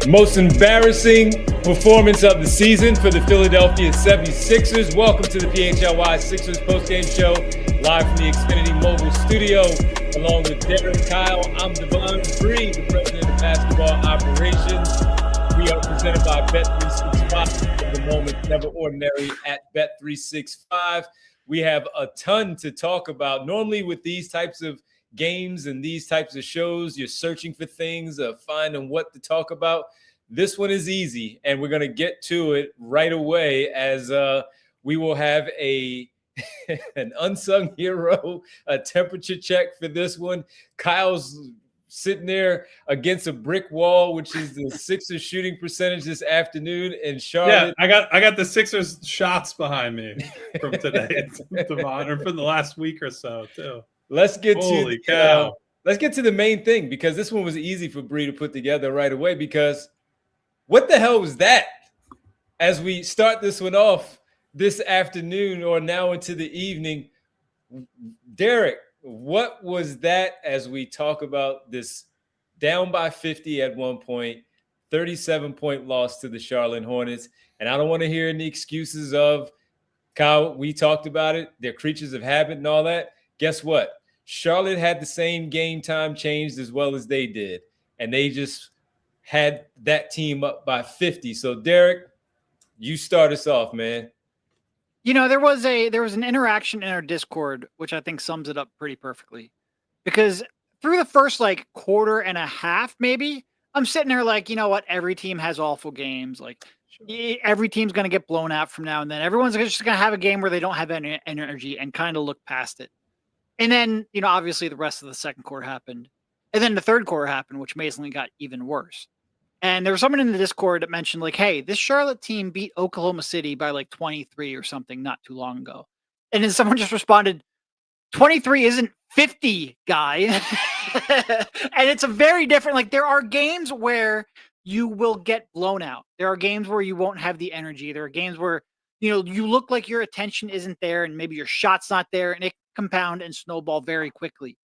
Most embarrassing performance of the season for the Philadelphia 76ers. Welcome to the PHLY Sixers postgame show, live from the Xfinity Mobile Studio, along with Derek, Kyle. I'm Devon Bree, the president of basketball operations. We are presented by Bet365. The moment never ordinary at Bet365. We have a ton to talk about. Normally with these types of games and these types of shows, you're searching for things, finding what to talk about. This one is easy, and we're going to get to it right away as we will have an unsung hero, a temperature check for this one. Kyle's sitting there against a brick wall, which is the Sixers shooting percentage this afternoon in Charlotte. Yeah, I got the Sixers shots behind me from today, Devon, or from the last week or so too. Let's get Holy cow. Let's get to the main thing, because this one was easy for Bree to put together right away. Because what the hell was that? As we start this one off this afternoon, or now into the evening, Derek, what was that as we talk about this down by 50 at one point, 37-point loss to the Charlotte Hornets? And I don't want to hear any excuses of, Kyle, we talked about it, they're creatures of habit and all that. Guess what? Charlotte had the same game time changed as well as they did, and they just had that team up by 50. So, Derek, you start us off, man. You know, there was an interaction in our Discord, which I think sums it up pretty perfectly. Because through the first quarter and a half, maybe, I'm sitting there like, you know what? Every team has awful games. Like, every team's going to get blown out from now and then. Everyone's just going to have a game where they don't have any energy and kind of look past it. And then, you know, obviously the rest of the second quarter happened. And then the third quarter happened, which amazingly got even worse. And there was someone in the Discord that mentioned, like, hey, this Charlotte team beat Oklahoma City by 23 or something not too long ago. And then someone just responded, 23 isn't 50, guy. And it's a very different, there are games where you will get blown out. There are games where you won't have the energy. There are games where, you know, you look like your attention isn't there and maybe your shot's not there, and it can compound and snowball very quickly.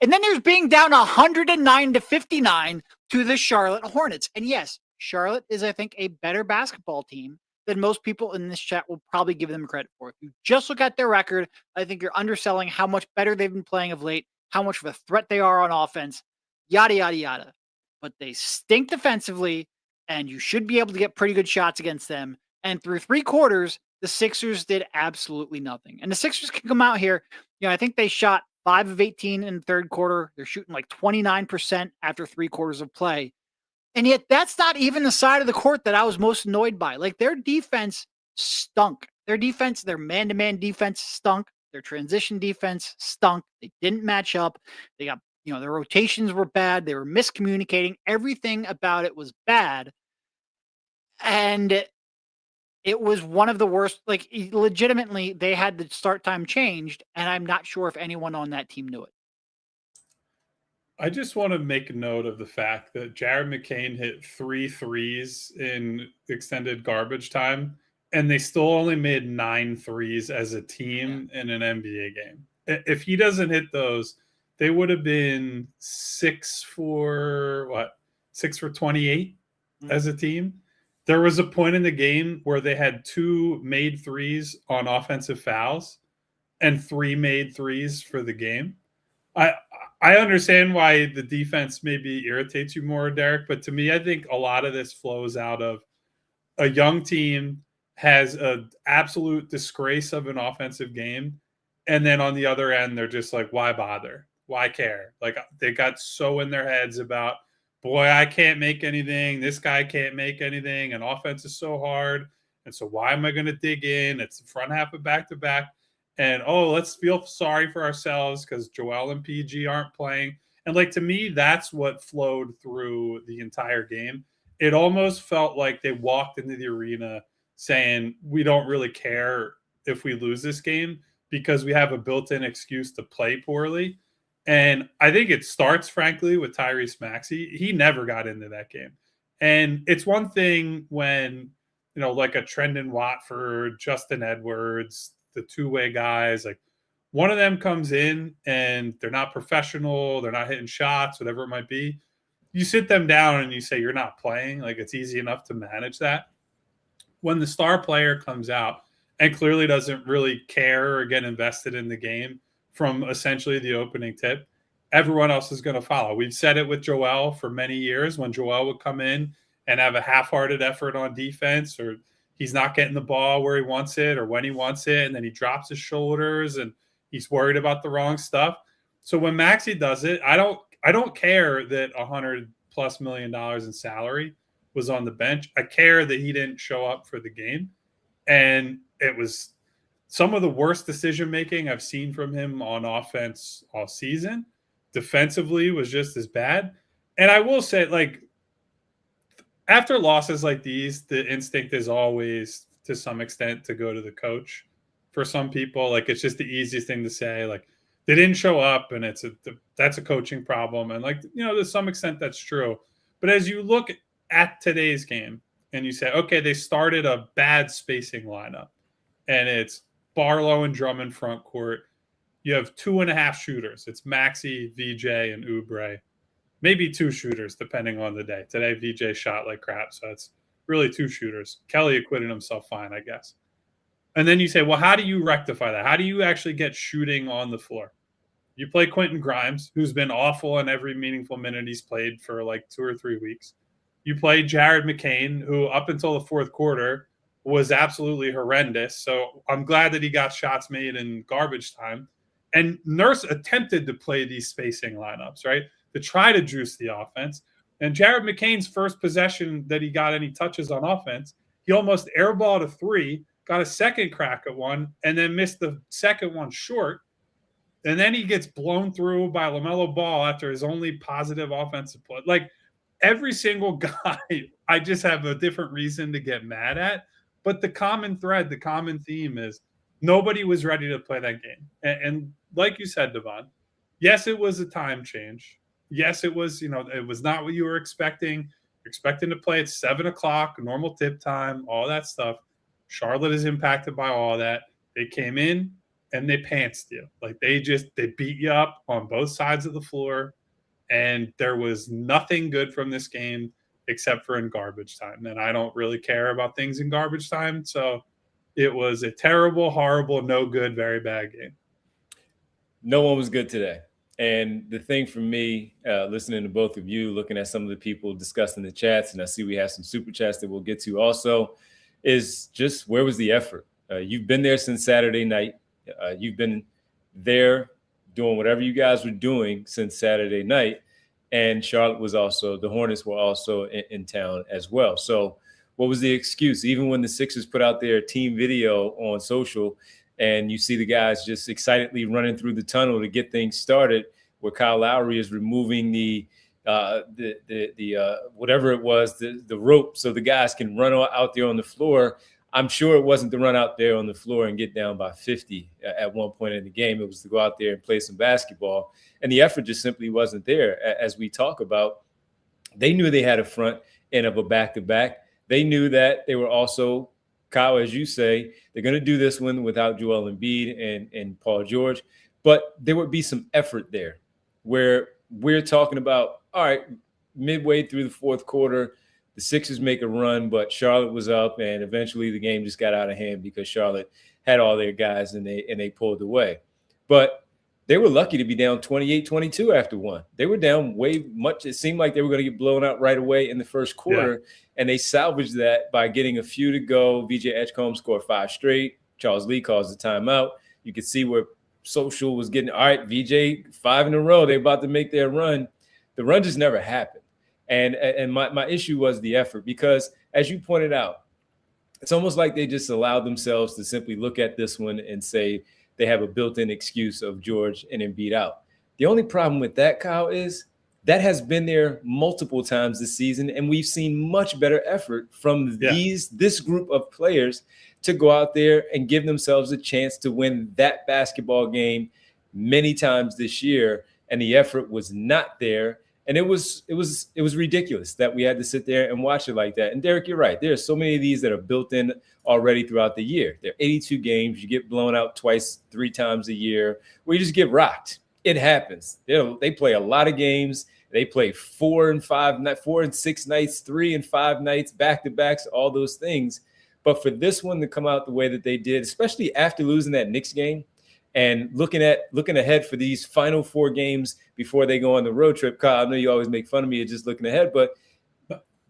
And then there's being down 109-59 to the Charlotte Hornets. And yes, Charlotte is, I think, a better basketball team than most people in this chat will probably give them credit for. If you just look at their record, I think you're underselling how much better they've been playing of late, how much of a threat they are on offense, yada, yada, yada. But they stink defensively, and you should be able to get pretty good shots against them. And through three quarters, the Sixers did absolutely nothing. And the Sixers can come out here. You know, I think they shot 5 of 18 in the third quarter. They're shooting 29% after 3 quarters of play. And yet that's not even the side of the court that I was most annoyed by. Their defense stunk. Their defense, their man-to-man defense stunk. Their transition defense stunk. They didn't match up. They got, their rotations were bad. They were miscommunicating. Everything about it was bad. And it was one of the worst. Legitimately, they had the start time changed, and I'm not sure if anyone on that team knew it. I just want to make a note of the fact that Jared McCain hit 3 threes in extended garbage time, and they still only made 9 threes as a team in an NBA game. If he doesn't hit those, they would have been 6 for 28 as a team. There was a point in the game where they had 2 made threes on offensive fouls and 3 made threes for the game. I understand why the defense maybe irritates you more, Derek, but to me, I think a lot of this flows out of a young team has an absolute disgrace of an offensive game, and then on the other end, they're just like, why bother? Why care? They got so in their heads about, boy, I can't make anything. This guy can't make anything. And offense is so hard. And so why am I going to dig in? It's the front half of back-to-back. And, let's feel sorry for ourselves because Joel and PG aren't playing. And, to me, that's what flowed through the entire game. It almost felt like they walked into the arena saying, we don't really care if we lose this game because we have a built-in excuse to play poorly. And I think it starts, frankly, with Tyrese Maxey. He never got into that game. And it's one thing when, a Trendon Watford, Justin Edwards, the two-way guys, one of them comes in and they're not professional, they're not hitting shots, whatever it might be. you sit them down and you say you're not playing. Like, it's easy enough to manage that. When the star player comes out and clearly doesn't really care or get invested in the game from essentially the opening tip, everyone else is going to follow. We've said it with Joel for many years when Joel would come in and have a half-hearted effort on defense, or he's not getting the ball where he wants it or when he wants it, and then he drops his shoulders and he's worried about the wrong stuff. So when Maxey does it, I don't care that $100+ million in salary was on the bench. I care that he didn't show up for the game. And it was some of the worst decision-making I've seen from him on offense all season. Defensively was just as bad. And I will say, like, after losses like these, the instinct is always, to some extent, to go to the coach. For some people, like, it's just the easiest thing to say. Like, they didn't show up, and that's a coaching problem. And, like, you know, to some extent, that's true. But as you look at today's game and you say, okay, they started a bad spacing lineup, and it's Barlow and Drummond front court. You have 2.5 shooters. It's Maxey, VJ, and Oubre. Maybe 2 shooters, depending on the day. Today, VJ shot like crap, so it's really 2 shooters. Kelly acquitted himself fine, I guess. And then you say, well, how do you rectify that? How do you actually get shooting on the floor? You play Quentin Grimes, who's been awful in every meaningful minute he's played for like 2 or 3 weeks. You play Jared McCain, who up until the fourth quarter was absolutely horrendous. So I'm glad that he got shots made in garbage time. And Nurse attempted to play these spacing lineups, right, to try to juice the offense. And Jared McCain's first possession that he got any touches on offense, he almost airballed a 3, got a second crack at one, and then missed the second one short. And then he gets blown through by LaMelo Ball after his only positive offensive play. Like, every single guy, I just have a different reason to get mad at. But the common thread, the common theme is nobody was ready to play that game. And like you said, Devon, yes, it was a time change. Yes, it was, you know, it was not what you were expecting. You're expecting to play at 7 o'clock, normal tip time, all that stuff. Charlotte is impacted by all that. They came in and they pantsed you. Like, they beat you up on both sides of the floor. And there was nothing good from this game except for in garbage time. And I don't really care about things in garbage time. So it was a terrible, horrible, no good, very bad game. No one was good today. And the thing for me, listening to both of you, looking at some of the people discussing the chats, and I see we have some super chats that we'll get to also, is just where was the effort? You've been there since Saturday night. You've been there doing whatever you guys were doing since Saturday night. And Charlotte was also, the Hornets were also in town as well. So what was the excuse? Even when the Sixers put out their team video on social and you see the guys just excitedly running through the tunnel to get things started, where Kyle Lowry is removing the whatever it was, the rope, so the guys can run out there on the floor. I'm sure it wasn't to run out there on the floor and get down by 50 at one point in the game. It was to go out there and play some basketball. And the effort just simply wasn't there. As we talk about, they knew they had a front end of a back-to-back. They knew that they were also, Kyle, as you say, they're going to do this one without Joel Embiid and Paul George. But there would be some effort there where we're talking about, all right, midway through the fourth quarter, the Sixers make a run, but Charlotte was up, and eventually the game just got out of hand because Charlotte had all their guys and they pulled away. But they were lucky to be down 28-22 after one. They were down way much. It seemed like they were going to get blown out right away in the first quarter, and they salvaged that by getting a few to go. VJ Edgecombe scored 5 straight. Charles Lee calls the timeout. You could see where social was getting, all right, VJ 5 in a row. They're about to make their run. The run just never happened. And my issue was the effort, because as you pointed out, it's almost like they just allowed themselves to simply look at this one and say they have a built-in excuse of George and Embiid out. The only problem with that, Kyle, is that has been there multiple times this season, and we've seen much better effort from this group of players to go out there and give themselves a chance to win that basketball game many times this year, and the effort was not there. And it was ridiculous that we had to sit there and watch it like that. And Derek, you're right. There are so many of these that are built in already throughout the year. There are 82 games. You get blown out 2-3 times a year where you just get rocked. It happens. They play a lot of games. They play 4 and 6 nights, 3 and 5 nights, back-to-backs, all those things. But for this one to come out the way that they did, especially after losing that Knicks game and looking ahead for these final 4 games before they go on the road trip. Kyle, I know you always make fun of me of just looking ahead, but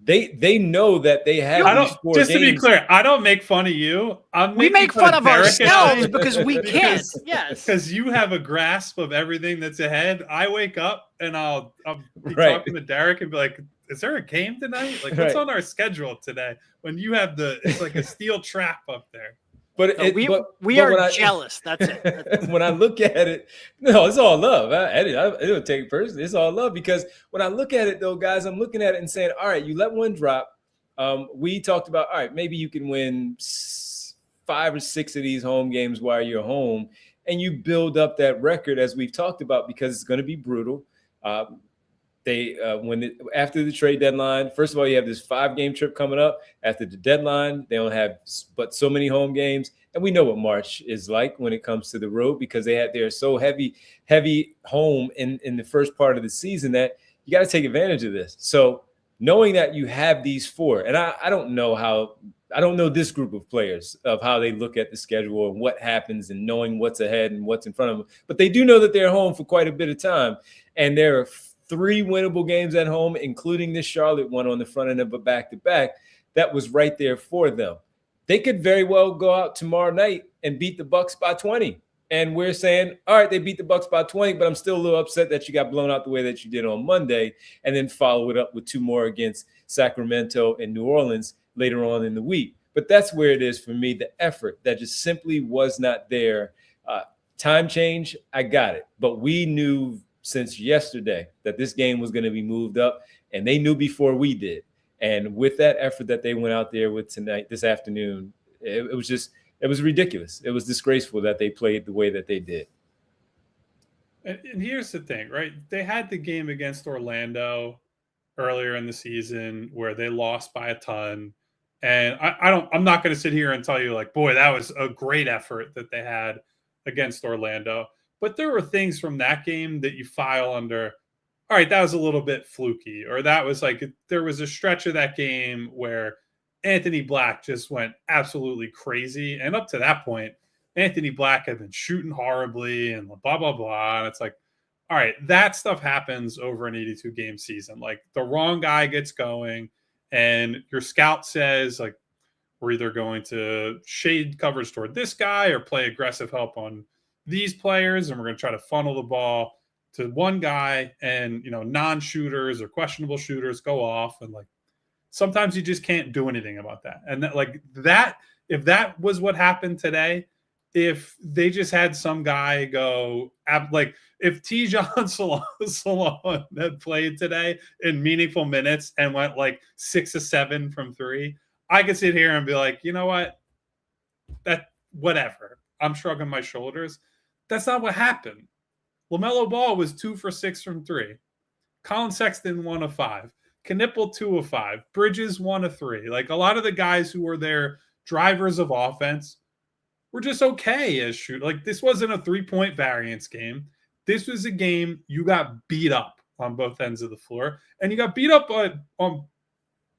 they know that they have these 4 just games. To be clear, I don't make fun of you. We make fun of ourselves because we can't. Yes, because you have a grasp of everything that's ahead. I wake up and I'll be talking to Derek and be like, "Is there a game tonight? Like, what's on our schedule today?" When you have it's like a steel trap up there. But we are jealous. That's it. When I look at it, no, it's all love. I don't take it personally. It's all love because when I look at it, though, guys, I'm looking at it and saying, all right, you let one drop. We talked about, all right, maybe you can win 5 or 6 of these home games while you're home, and you build up that record as we've talked about because it's going to be brutal. After the trade deadline, first of all, you have this 5-game trip coming up. After the deadline, they don't have but so many home games, and we know what March is like when it comes to the road because they're so heavy home in the first part of the season that you got to take advantage of this. So knowing that you have these 4, and I don't know this group of players of how they look at the schedule and what happens and knowing what's ahead and what's in front of them, but they do know that they're home for quite a bit of time, and there are 3 winnable games at home, including this Charlotte one on the front end of a back-to-back that was right there for them. They could very well go out tomorrow night and beat the Bucks by 20. And we're saying, all right, they beat the Bucks by 20, but I'm still a little upset that you got blown out the way that you did on Monday, and then follow it up with 2 more against Sacramento and New Orleans later on in the week. But that's where it is for me, the effort that just simply was not there. Time change, I got it. But we knew since yesterday that this game was going to be moved up, and they knew before we did. And with that effort that they went out there with this afternoon, it was ridiculous. It was disgraceful that they played the way that they did. And here's the thing, right? They had the game against Orlando earlier in the season where they lost by a ton. And I'm not going to sit here and tell you like, boy, that was a great effort that they had against Orlando. But there were things from that game that you file under, all right, that was a little bit fluky, or that was like, there was a stretch of that game where Anthony Black just went absolutely crazy. And up to that point, Anthony Black had been shooting horribly and blah, blah, blah. And it's like, all right, that stuff happens over an 82-game season. Like the wrong guy gets going and your scout says, like, we're either going to shade coverage toward this guy or play aggressive help on these players, and we're going to try to funnel the ball to one guy, and non-shooters or questionable shooters go off, and like sometimes you just can't do anything about that. And if that was what happened today, if they just had some guy go like if Tijon Salon had played today in meaningful minutes and went like 6 of 7 from 3, I could sit here and be like, you know what, that whatever. I'm shrugging my shoulders. That's not what happened. LaMelo Ball was 2 for 6 from 3. Colin Sexton 1 of 5. Knipple 2 of 5. Bridges 1 of 3. Like a lot of the guys who were their drivers of offense were just okay as shoot. Like this wasn't a 3-point variance game. This was a game you got beat up on both ends of the floor, and you got beat up on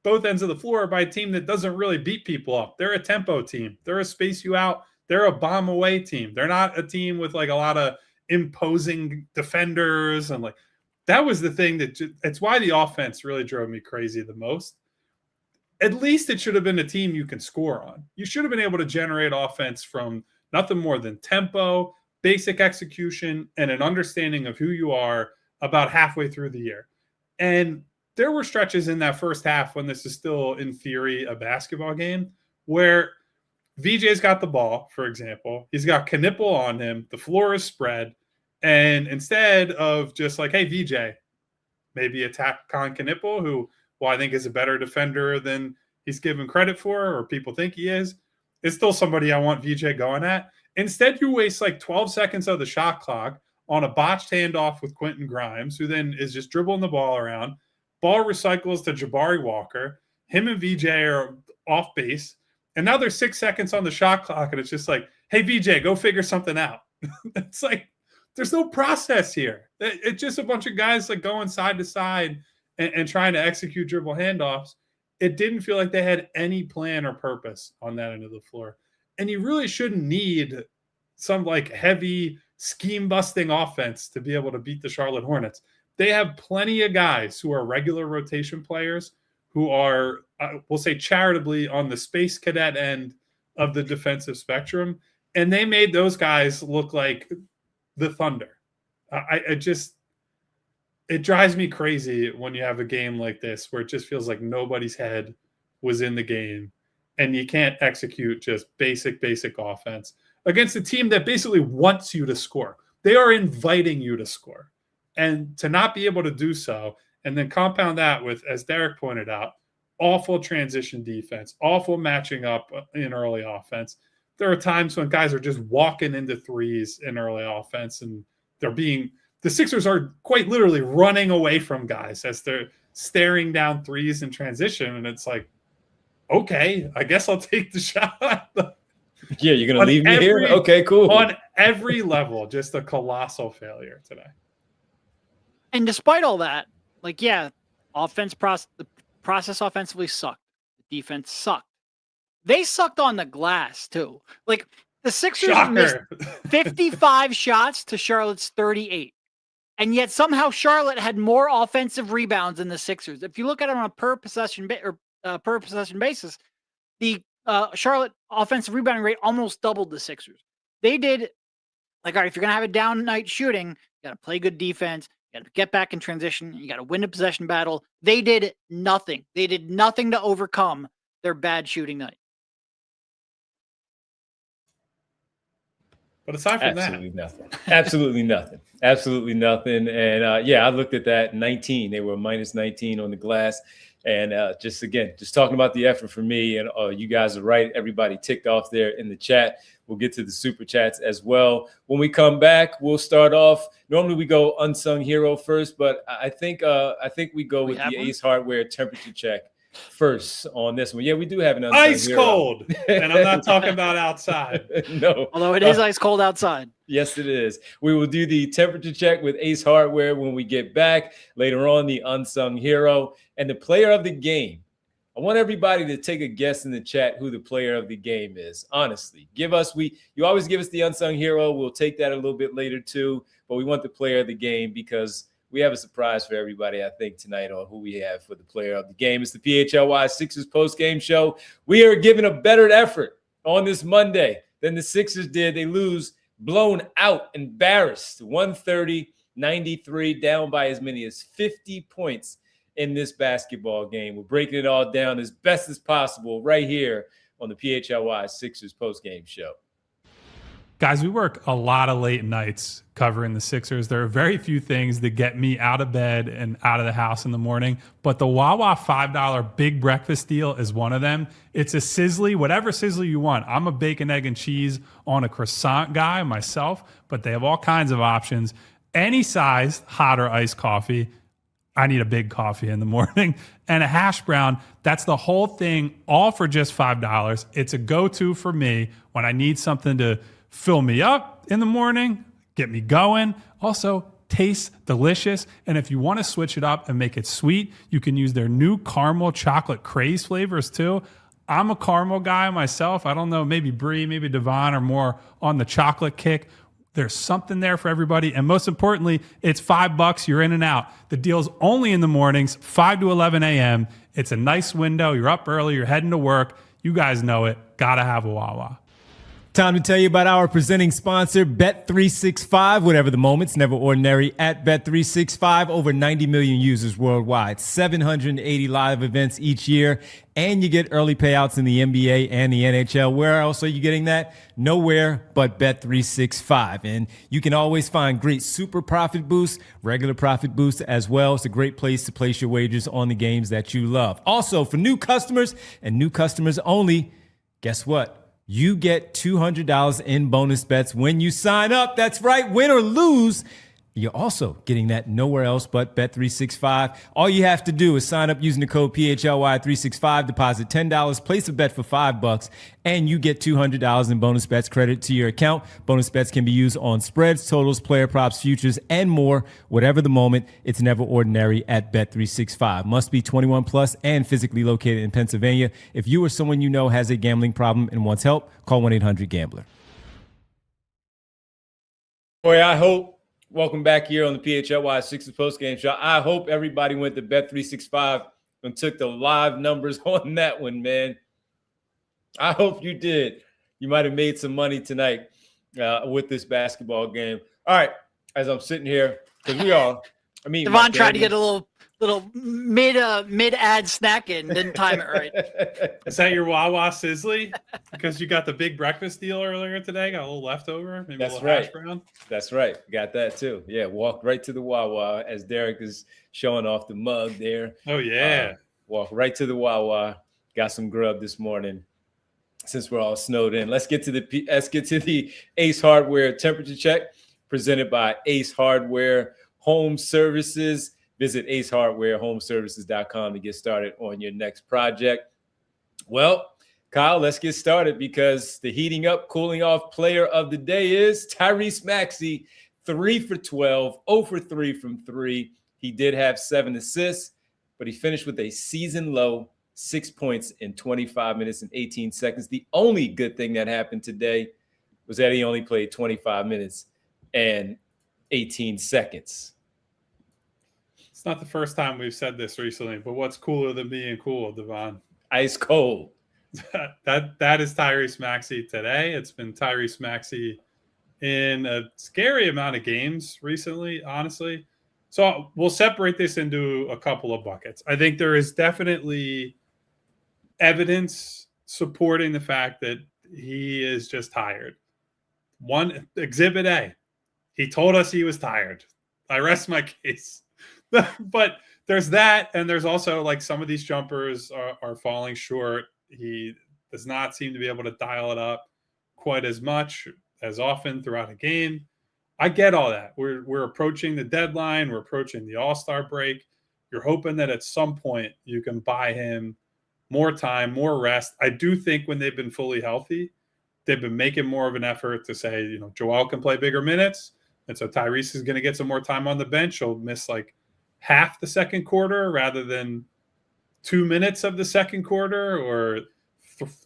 both ends of the floor by a team that doesn't really beat people up. They're a tempo team. They're a space you out. They're a bomb away team. They're not a team with like a lot of imposing defenders. And like, that was the thing it's why the offense really drove me crazy the most. At least it should have been a team you can score on. You should have been able to generate offense from nothing more than tempo, basic execution, and an understanding of who you are about halfway through the year. And there were stretches in that first half when this is still in theory a basketball game where VJ's got the ball, for example. He's got Knipple on him. The floor is spread. And instead of just like, hey, VJ, maybe attack Colin Knipple, who I think is a better defender than he's given credit for or people think he is. It's still somebody I want VJ going at. Instead, you waste like 12 seconds of the shot clock on a botched handoff with Quentin Grimes, who then is just dribbling the ball around. Ball recycles to Jabari Walker. Him and VJ are off base. And now there's 6 seconds on the shot clock, and it's just like, hey, VJ, go figure something out. It's like, there's no process here. It's just a bunch of guys like going side to side and trying to execute dribble handoffs. It didn't feel like they had any plan or purpose on that end of the floor. And you really shouldn't need some like heavy scheme busting offense to be able to beat the Charlotte Hornets. They have plenty of guys who are regular rotation players who are, we'll say charitably, on the space cadet end of the defensive spectrum. And they made those guys look like the Thunder. It drives me crazy when you have a game like this where it just feels like nobody's head was in the game and you can't execute just basic offense against a team that basically wants you to score. They are inviting you to score. And to not be able to do so, and then compound that with, as Derek pointed out, awful transition defense, awful matching up in early offense. There are times when guys are just walking into threes in early offense and the Sixers are quite literally running away from guys as they're staring down threes in transition. And it's like, okay, I guess I'll take the shot. Yeah, you're going to leave me here? Okay, cool. On every level, just a colossal failure today. And despite all that, like, yeah, the process offensively sucked. The defense sucked. They sucked on the glass, too. Like, the Sixers missed 55 shots to Charlotte's 38. And yet somehow Charlotte had more offensive rebounds than the Sixers. If you look at it on a per possession basis, the Charlotte offensive rebounding rate almost doubled the Sixers. They did, like, all right, if you're going to have a down night shooting, you got to play good defense, you got to get back in transition, you got to win a possession battle. They did nothing. They did nothing to overcome their bad shooting night. But aside from Absolutely nothing. And I looked at that 19. They were minus 19 on the glass. And just talking about the effort for me. And you guys are right. Everybody ticked off there in the chat. We'll get to the super chats as well. When we come back, we'll start off. Normally we go unsung hero first, but I think we go with the Ace Hardware temperature check first on this one. Yeah, we do have an unsung ice hero. Cold. And I'm not talking about outside. No. Although it is ice cold outside. Yes, it is. We will do the temperature check with Ace Hardware when we get back. Later on, the unsung hero and the player of the game. I want everybody to take a guess in the chat who the player of the game is. Honestly, you always give us the unsung hero. We'll take that a little bit later too, but we want the player of the game because we have a surprise for everybody, I think, tonight on who we have for the player of the game. It's the PHLY Sixers post-game show. We are giving a better effort on this Monday than the Sixers did. They lose, blown out, embarrassed, 130-93, down by as many as 50 points in this basketball game. We're breaking it all down as best as possible right here on the PHLY Sixers post-game show. Guys, we work a lot of late nights covering the Sixers. There are very few things that get me out of bed and out of the house in the morning, but the Wawa $5 big breakfast deal is one of them. It's a sizzly, whatever sizzle you want. I'm a bacon, egg, and cheese on a croissant guy myself, but they have all kinds of options. Any size, hot or iced coffee. I need a big coffee in the morning and a hash brown. That's the whole thing, all for just $5. It's a go-to for me when I need something to fill me up in the morning, get me going. Also, tastes delicious. And if you want to switch it up and make it sweet, you can use their new caramel chocolate craze flavors too. I'm a caramel guy myself. I don't know, maybe Bree, maybe Devon are more on the chocolate kick. There's something there for everybody. And most importantly, it's $5. You're in and out. The deal's only in the mornings, 5 to 11 a.m. It's a nice window. You're up early. You're heading to work. You guys know it. Gotta have a Wawa. Time to tell you about our presenting sponsor, Bet365. Whatever the moments, never ordinary at Bet365. Over 90 million users worldwide, 780 live events each year, and you get early payouts in the NBA and the NHL. Where else are you getting that? Nowhere but Bet365. And you can always find great super profit boosts, regular profit boosts as well. It's a great place to place your wagers on the games that you love. Also, for new customers and new customers only, guess what? You get $200 in bonus bets when you sign up. That's right, win or lose. You're also getting that nowhere else but Bet365. All you have to do is sign up using the code PHLY365, deposit $10, place a bet for $5, and you get $200 in bonus bets credit to your account. Bonus bets can be used on spreads, totals, player props, futures, and more. Whatever the moment, it's never ordinary at Bet365. Must be 21 plus and physically located in Pennsylvania. If you or someone you know has a gambling problem and wants help, call 1-800-GAMBLER. Boy, welcome back here on the PHLY Sixers postgame show. I hope everybody went to Bet365 and took the live numbers on that one, man. I hope you did. You might have made some money tonight with this basketball game. All right, as I'm sitting here, because we are. Devon tried to get a little mid ad snack in, didn't time it right. Is that your Wawa Sizzly? Because you got the big breakfast deal earlier today, got a little leftover, maybe That's a little right. hash brown. That's right. Got that too. Yeah, walked right to the Wawa as Derek is showing off the mug there. Oh yeah. Walk right to the Wawa. Got some grub this morning. Since we're all snowed in, let's get to the Ace Hardware temperature check presented by Ace Hardware Home Services. Visit acehardwarehomeservices.com to get started on your next project. Well, Kyle, let's get started because the heating up, cooling off player of the day is Tyrese Maxey, 3 for 12, 0 for 3 from 3. He did have 7 assists, but he finished with a season low 6 points in 25 minutes and 18 seconds. The only good thing that happened today was that he only played 25 minutes and 18 seconds. It's not the first time we've said this recently, but what's cooler than being cool, Devon? Ice cold. That is Tyrese Maxey today. It's been Tyrese Maxey in a scary amount of games recently, honestly. So we'll separate this into a couple of buckets. I think there is definitely evidence supporting the fact that he is just tired. One, Exhibit A, he told us he was tired. I rest my case. But there's that, and there's also like some of these jumpers are falling short. He does not seem to be able to dial it up quite as much as often throughout a game. I get all that. We're approaching the deadline. We're approaching the All-Star break. You're hoping that at some point you can buy him more time, more rest. I do think when they've been fully healthy, they've been making more of an effort to say, Joel can play bigger minutes. And so Tyrese is going to get some more time on the bench. He'll miss like half the second quarter rather than 2 minutes of the second quarter or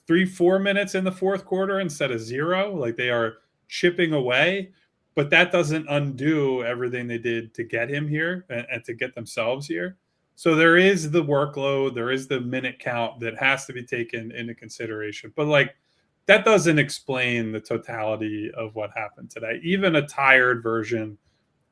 3-4 minutes in the fourth quarter instead of 0. Like they are chipping away, but that doesn't undo everything they did to get him here and to get themselves here. So there is the workload, there is the minute count that has to be taken into consideration. But like that doesn't explain the totality of what happened today. Even a tired version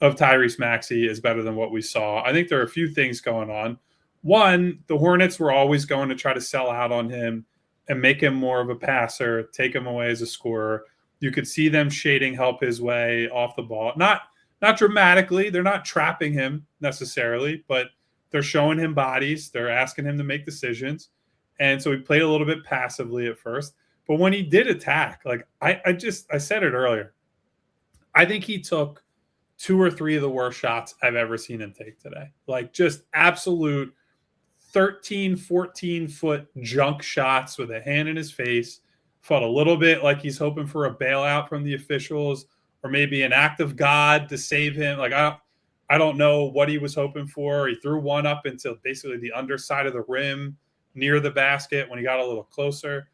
of Tyrese Maxey is better than what we saw. I think there are a few things going on. One, the Hornets were always going to try to sell out on him and make him more of a passer, take him away as a scorer. You could see them shading help his way off the ball. Not dramatically. They're not trapping him necessarily, but they're showing him bodies. They're asking him to make decisions. And so he played a little bit passively at first. But when he did attack, like I said it earlier, I think he took 2 or 3 of the worst shots I've ever seen him take today. Like just absolute 13, 14-foot junk shots with a hand in his face. Felt a little bit like he's hoping for a bailout from the officials or maybe an act of God to save him. Like I don't know what he was hoping for. He threw one up into basically the underside of the rim near the basket when he got a little closer.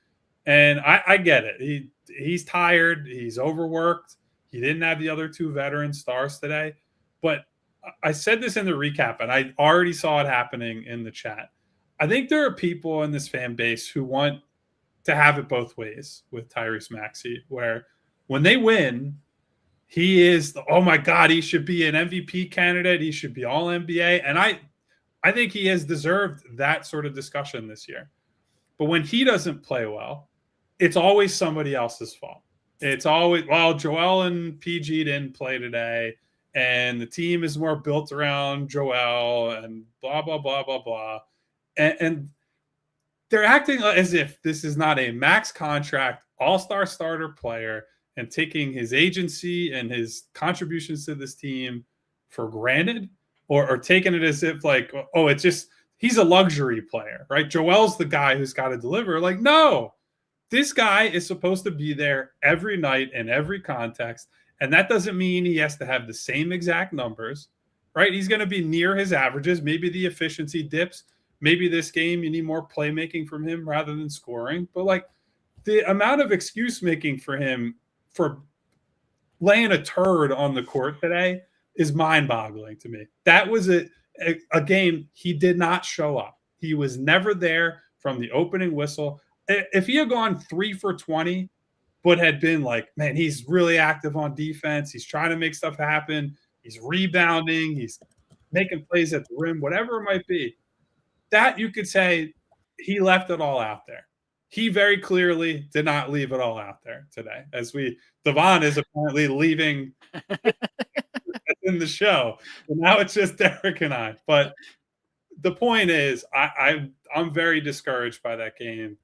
And I get it. He's tired. He's overworked. He didn't have the other 2 veteran stars today. But I said this in the recap, and I already saw it happening in the chat. I think there are people in this fan base who want to have it both ways with Tyrese Maxey, where when they win, he is, oh my God, he should be an MVP candidate. He should be all NBA. And I think he has deserved that sort of discussion this year. But when he doesn't play well, it's always somebody else's fault. It's always, well, Joel and PG didn't play today, and the team is more built around Joel and blah, blah, blah, blah, blah. And they're acting as if this is not a max contract, all-star starter player and taking his agency and his contributions to this team for granted or taking it as if like, oh, it's just he's a luxury player, right? Joel's the guy who's got to deliver. Like, no, this guy is supposed to be there every night in every context. And that doesn't mean he has to have the same exact numbers, right? He's going to be near his averages. Maybe the efficiency dips. Maybe this game you need more playmaking from him rather than scoring. But like the amount of excuse making for him for laying a turd on the court today is mind-boggling to me. That was a game he did not show up. He was never there from the opening whistle. If he had gone 3 for 20, but had been like, man, he's really active on defense. He's trying to make stuff happen. He's rebounding. He's making plays at the rim, whatever it might be. That you could say he left it all out there. He very clearly did not leave it all out there today. Devon is apparently leaving in the show. And now it's just Derek and I. But the point is, I'm very discouraged by that game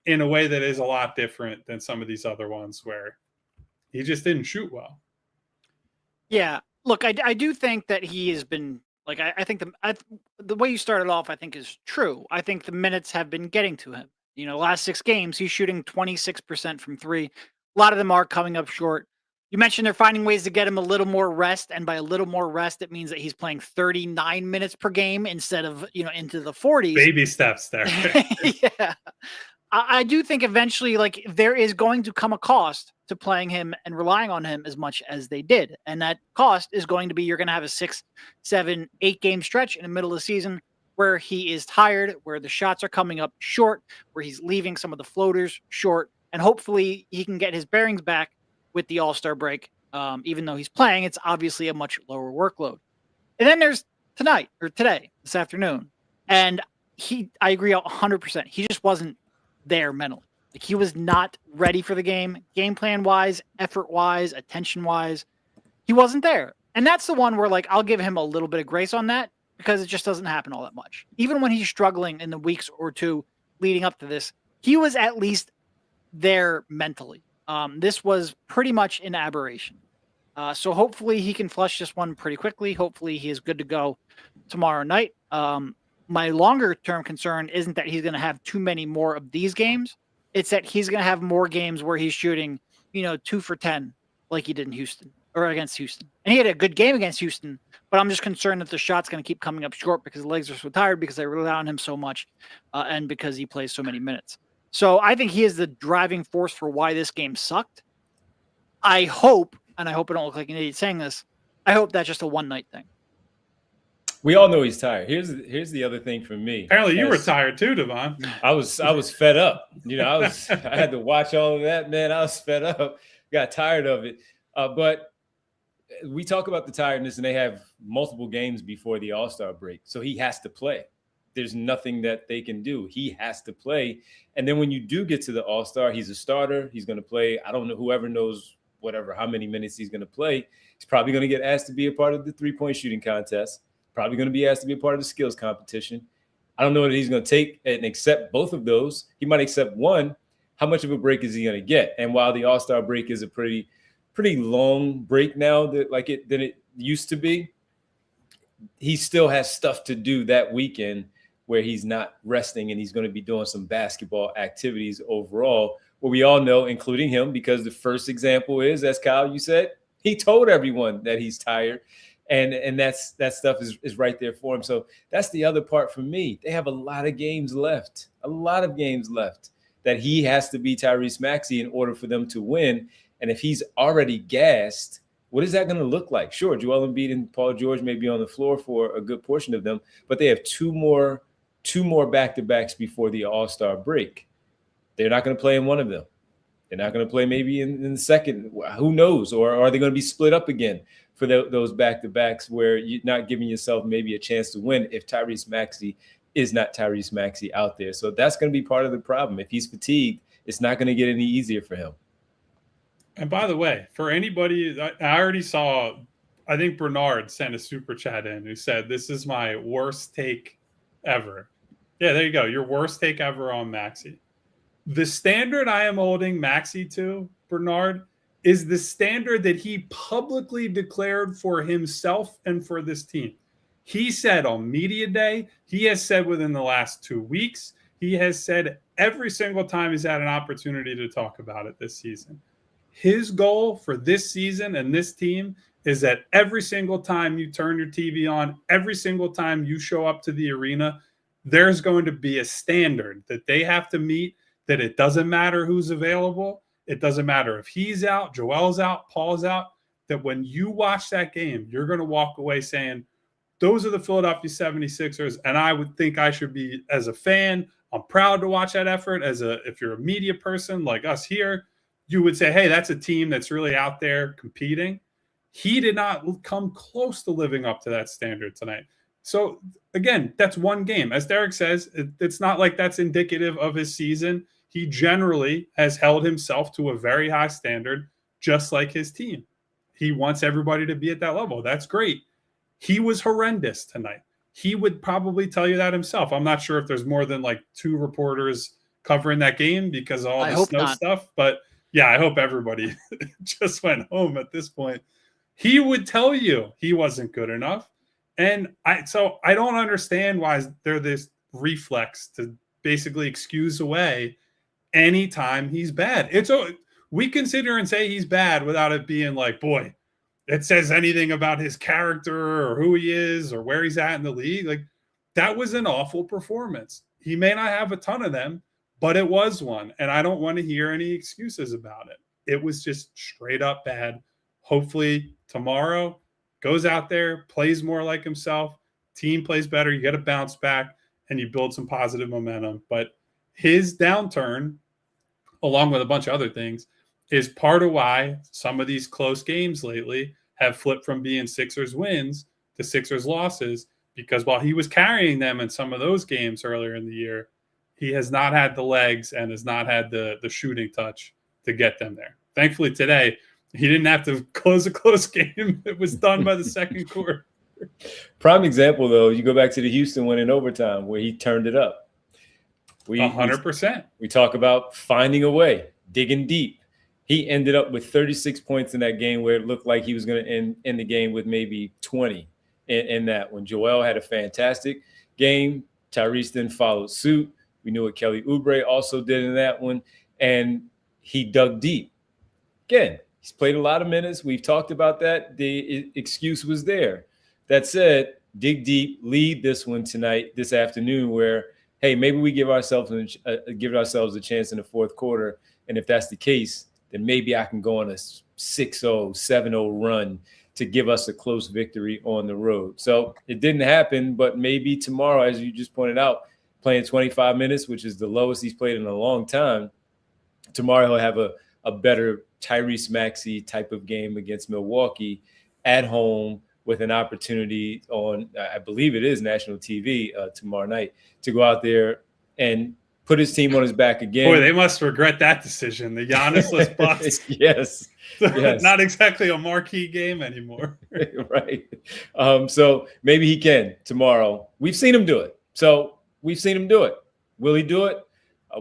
in a way that is a lot different than some of these other ones where he just didn't shoot well. Yeah. Look, I do think that he has been like, I think the way you started off, I think is true. I think the minutes have been getting to him. You know, last 6 games, he's shooting 26% from 3. A lot of them are coming up short. You mentioned they're finding ways to get him a little more rest. And by a little more rest, it means that he's playing 39 minutes per game instead of, into the 40s. Baby steps there. Yeah. I do think eventually, like, there is going to come a cost to playing him and relying on him as much as they did. And that cost is going to be you're going to have a 6, 7, 8 game stretch in the middle of the season where he is tired, where the shots are coming up short, where he's leaving some of the floaters short. And hopefully he can get his bearings back with the All-Star break. Even though he's playing, it's obviously a much lower workload. And then there's today, this afternoon. And I agree 100%. He just wasn't there mentally. Like, he was not ready for the game plan wise, effort wise, attention wise. He wasn't there. And that's the one where, like, I'll give him a little bit of grace on that because it just doesn't happen all that much. Even when he's struggling in the weeks or two leading up to this, he was at least there mentally. This was pretty much an aberration. So hopefully he can flush this one pretty quickly. Hopefully he is good to go tomorrow night. My longer term concern isn't that he's going to have too many more of these games. It's that he's going to have more games where he's shooting, 2 for 10 like he did in Houston or against Houston. And he had a good game against Houston, but I'm just concerned that the shot's going to keep coming up short because the legs are so tired because they rely on him so much and because he plays so many minutes. So I think he is the driving force for why this game sucked. I hope, and I hope I don't look like an idiot saying this, I hope that's just a one-night thing. We all know he's tired. Here's the other thing for me. Apparently you were tired too, Devon. I was fed up. I had to watch all of that, man. I was fed up. Got tired of it. But we talk about the tiredness, and they have multiple games before the All-Star break. So he has to play. There's nothing that they can do. He has to play. And then when you do get to the All-Star, he's a starter. He's going to play. I don't know, whoever knows how many minutes he's going to play. He's probably going to get asked to be a part of the three-point shooting contest. Probably going to be asked to be a part of the skills competition. I don't know that he's going to take and accept both of those. He might accept one. How much of a break is he going to get? And while the All-Star break is a pretty long break now than it used to be, he still has stuff to do that weekend where he's not resting, and he's going to be doing some basketball activities overall, where we all know, including him, because the first example is, as Kyle, you said, he told everyone that he's tired. And that stuff is right there for him. So that's the other part for me. They have a lot of games left that he has to be Tyrese Maxey in order for them to win. And if he's already gassed, what is that going to look like? Sure, Joel Embiid and Paul George may be on the floor for a good portion of them, but they have two more back-to-backs before the All-Star break. They're not going to play in one of them. They're not going to play maybe in the second. Who knows? Or are they going to be split up again for those back-to-backs where you're not giving yourself maybe a chance to win if Tyrese Maxey is not Tyrese Maxey out there? So that's going to be part of the problem. If he's fatigued, it's not going to get any easier for him. And by the way, for anybody, I already saw, I think Bernard sent a super chat in who said, this is my worst take ever. Yeah, there you go. Your worst take ever on Maxey. The standard I am holding Maxey to, Bernard, is the standard that he publicly declared for himself and for this team. He said on media day, he has said within the last 2 weeks, he has said every single time he's had an opportunity to talk about it this season. His goal for this season and this team is that every single time you turn your TV on, every single time you show up to the arena, there's going to be a standard that they have to meet, that it doesn't matter who's available. It doesn't matter if he's out, Joel's out, Paul's out, that when you watch that game, you're going to walk away saying, those are the Philadelphia 76ers, and I would think I should be, as a fan, I'm proud to watch that effort. If you're a media person like us here, you would say, hey, that's a team that's really out there competing. He did not come close to living up to that standard tonight. So, again, that's one game. As Derek says, it's not like that's indicative of his season. He generally has held himself to a very high standard, just like his team. He wants everybody to be at that level. That's great. He was horrendous tonight. He would probably tell you that himself. I'm not sure if there's more than like 2 reporters covering that game because of all the snow stuff. But, yeah, I hope everybody just went home at this point. He would tell you he wasn't good enough. And I don't understand why there's this reflex to basically excuse away anytime he's bad. We can sit here and say he's bad without it being like, boy, it says anything about his character or who he is or where he's at in the league. Like, that was an awful performance. He may not have a ton of them, but it was one. And I don't want to hear any excuses about it. It was just straight up bad. Hopefully tomorrow goes out there, plays more like himself, team plays better, you get a bounce back, and you build some positive momentum. But his downturn, along with a bunch of other things, is part of why some of these close games lately have flipped from being Sixers wins to Sixers losses, because while he was carrying them in some of those games earlier in the year, he has not had the legs and has not had the shooting touch to get them there. Thankfully today, he didn't have to close a close game. It was done by the second quarter. Prime example, though, you go back to the Houston win in overtime where he turned it up. 100%. We talk about finding a way, digging deep. He ended up with 36 points in that game where it looked like he was going to end the game with maybe 20 in that one. Joel had a fantastic game. Tyrese then followed suit. We knew what Kelly Oubre also did in that one. And he dug deep. Again, he's played a lot of minutes. We've talked about that. The excuse was there. That said, dig deep, lead this one tonight, this afternoon, where, hey, maybe we give ourselves a chance in the fourth quarter. And if that's the case, then maybe I can go on a 6-0, 7-0 run to give us a close victory on the road. So it didn't happen, but maybe tomorrow, as you just pointed out, playing 25 minutes, which is the lowest he's played in a long time, tomorrow he'll have a better Tyrese Maxey type of game against Milwaukee at home with an opportunity on, I believe it is national TV tomorrow night, to go out there and put his team on his back again. Boy, they must regret that decision. The Giannis-less Bucks. Yes. Yes. Not exactly a marquee game anymore. Right. So maybe he can tomorrow. We've seen him do it. So we've seen him do it. Will he do it?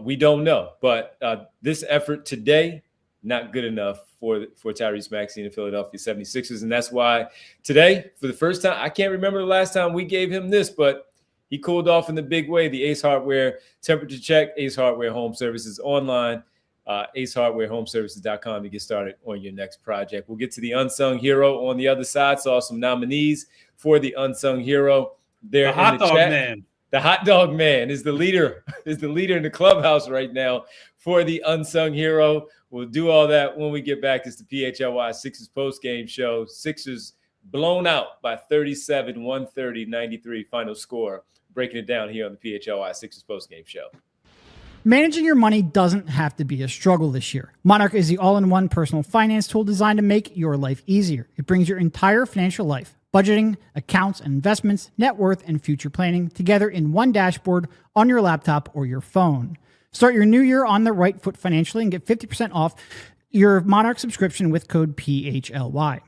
We don't know. But this effort today, not good enough for Tyrese Maxey and the Philadelphia 76ers. And that's why today, for the first time, I can't remember the last time we gave him this, but he cooled off in the big way. The Ace Hardware temperature check, Ace Hardware Home Services online, acehardwarehomeservices.com to get started on your next project. We'll get to the Unsung Hero on the other side. Saw some nominees for the Unsung Hero there. The hot dog man. The hot dog man is the leader in the clubhouse right now for the Unsung Hero. We'll do all that when we get back. It's the PHLY Sixers post-game show. Sixers blown out by 37, 130, 93 final score. Breaking it down here on the PHLY Sixers post-game show. Managing your money doesn't have to be a struggle this year. Monarch is the all-in-one personal finance tool designed to make your life easier. It brings your entire financial life, budgeting, accounts and investments, net worth, and future planning together in one dashboard on your laptop or your phone. Start your new year on the right foot financially and get 50% off your Monarch subscription with code PHLY.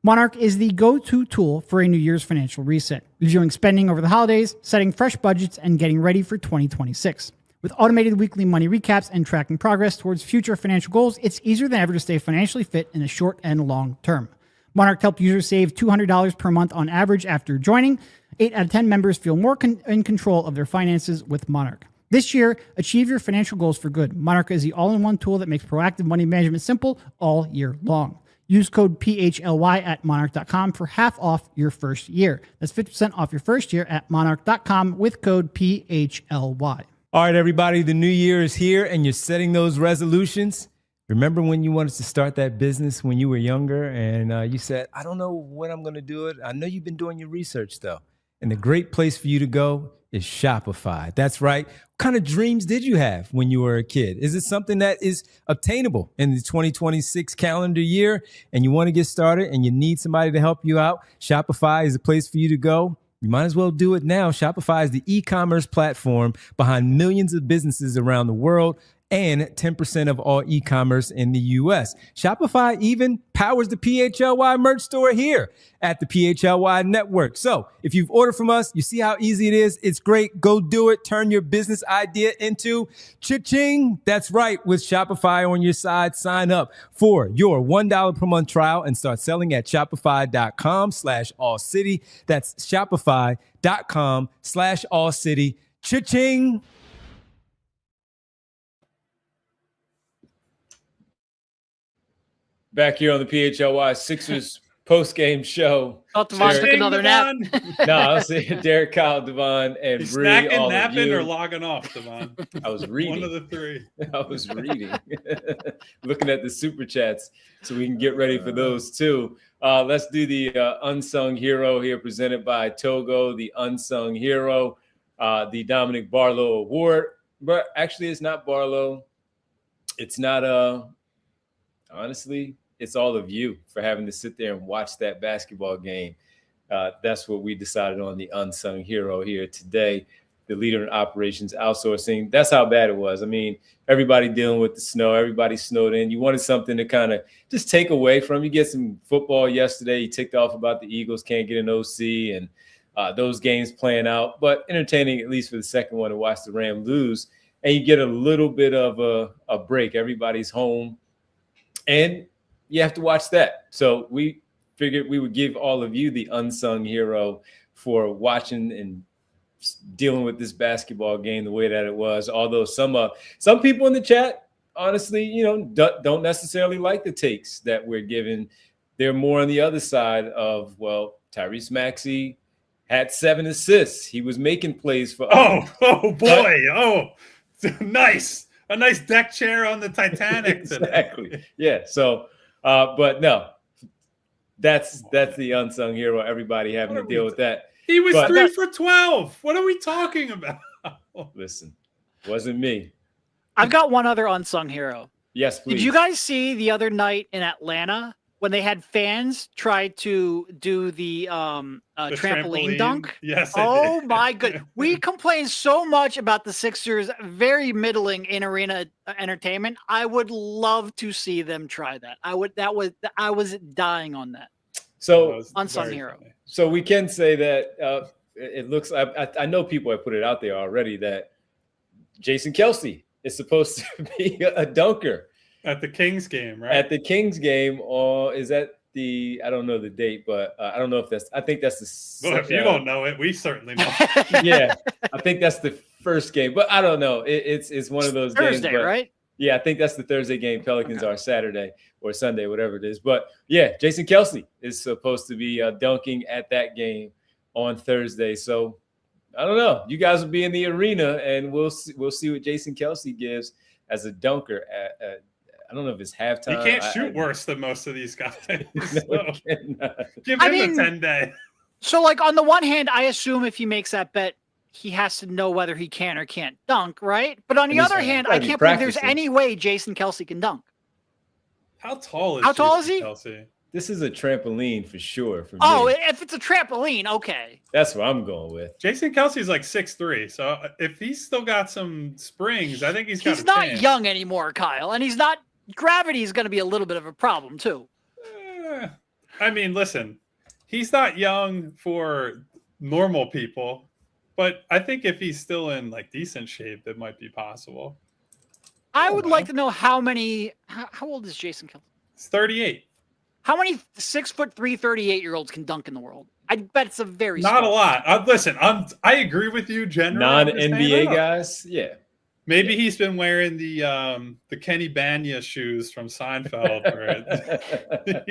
Monarch is the go-to tool for a New Year's financial reset, reviewing spending over the holidays, setting fresh budgets, and getting ready for 2026. With automated weekly money recaps and tracking progress towards future financial goals, it's easier than ever to stay financially fit in the short and long term. Monarch helped users save $200 per month on average after joining. 8 out of 10 members feel more in control of their finances with Monarch. This year, achieve your financial goals for good. Monarch is the all-in-one tool that makes proactive money management simple all year long. Use code PHLY at monarch.com for half off your first year. That's 50% off your first year at monarch.com with code PHLY. All right, everybody, the new year is here and you're setting those resolutions. Remember when you wanted to start that business when you were younger and you said, I don't know when I'm going to do it. I know you've been doing your research, though. And the great place for you to go is Shopify. That's right. What kind of dreams did you have when you were a kid? Is it something that is obtainable in the 2026 calendar year and you want to get started and you need somebody to help you out? Shopify is a place for you to go. You might as well do it now. Shopify is the e-commerce platform behind millions of businesses around the world and 10% of all e-commerce in the U.S. Shopify even powers the PHLY merch store here at the PHLY network. So if you've ordered from us, you see how easy it is. It's great. Go do it. Turn your business idea into cha-ching. That's right. With Shopify on your side, sign up for your $1 per month trial and start selling at shopify.com/allcity. That's shopify.com/allcity. Cha-ching. Back here on the PHLY Sixers post-game show. Thought Devon took another nap. No, I was saying Derek, Kyle, Devon, and He's Bree. snacking, napping, or logging off, Devon? I was reading. One of the three. I was reading. Looking at the super chats so we can get ready for those too. Let's do the Unsung Hero here, presented by Togo, the Unsung Hero, the Dominic Barlow Award. But actually, it's not Barlow. It's not, honestly, it's all of you for having to sit there and watch that basketball game. That's what we decided on the Unsung Hero here today. The leader in operations outsourcing. That's how bad it was. I mean, everybody dealing with the snow, everybody snowed in. You wanted something to kind of just take away from. You get some football yesterday. You ticked off about the Eagles can't get an OC and those games playing out, but entertaining at least for the second one to watch the Rams lose. And you get a little bit of a break. Everybody's home. And you have to watch that. So we figured we would give all of you the Unsung Hero for watching and dealing with this basketball game the way that it was. Although some people in the chat, honestly, don't necessarily like the takes that we're giving. They're more on the other side of, well, Tyrese Maxey had 7 assists. He was making plays for us. Oh boy. Oh, nice. A nice deck chair on the Titanic. Exactly. Yeah. So, but no, that's the Unsung Hero. Everybody having to deal with that. He was 3 for 12. What are we talking about? Listen, wasn't me. I've got one other Unsung Hero. Yes, please. Did you guys see the other night in Atlanta when they had fans try to do the trampoline dunk? Yes. Oh my goodness. We complain so much about the Sixers' very middling in arena entertainment. I would love to see them try that. I was dying on that. So Unsung Hero. Funny. So we can say that it looks. I know people have put it out there already that Jason Kelce is supposed to be a dunker at the Kings game, right? At the Kings game, or is that the? I don't know the date, but I don't know if that's. I think that's the. Well, if you don't know it, we certainly know. Yeah, I think that's the first game, but I don't know. It's one of those Thursday, games, right? Yeah, I think that's the Thursday game. Pelicans are Saturday or Sunday, whatever it is. But yeah, Jason Kelce is supposed to be dunking at that game on Thursday. So I don't know. You guys will be in the arena, and we'll see what Jason Kelce gives as a dunker. I don't know if it's halftime. He can't shoot worse than most of these guys. No, give him a 10-day. So, like, on the one hand, I assume if he makes that bet, he has to know whether he can or can't dunk, right? But on the other hand, I can't believe there's any way Jason Kelce can dunk. How tall is he? Kelce? This is a trampoline for sure. For me. If it's a trampoline, okay. That's what I'm going with. Jason Kelce's like 6'3", so if he's still got some springs, I think he's got He's not young anymore, Kyle, and he's not. Gravity is going to be a little bit of a problem too. I mean, listen, he's not young for normal people. But I think if he's still in like decent shape, it might be possible. I would like to know how old is Jason Kelsey? He's 38. How many 6'3", 38-year-olds can dunk in the world? I bet it's a very Not small. a lot. Listen, I agree with you generally. Non-NBA guys, yeah. Maybe he's been wearing the Kenny Banya shoes from Seinfeld. Where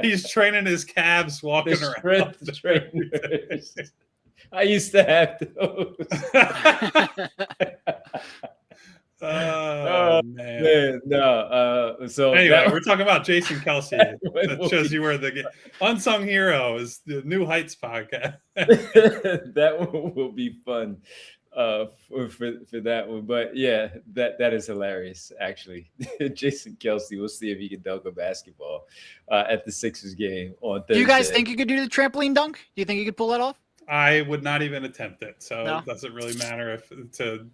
he's training his calves walking around. Trainers. I used to have those. Oh man. No. So anyway, we're talking about Jason Kelsey. That shows you where the Unsung Hero is. The New Heights podcast. That one will be fun for that one. But yeah, that is hilarious. Actually, Jason Kelsey. We'll see if he can dunk a basketball at the Sixers game on Thursday. Do you guys think you could do the trampoline dunk? Do you think you could pull that off? I would not even attempt it. So No? it doesn't really matter if it's a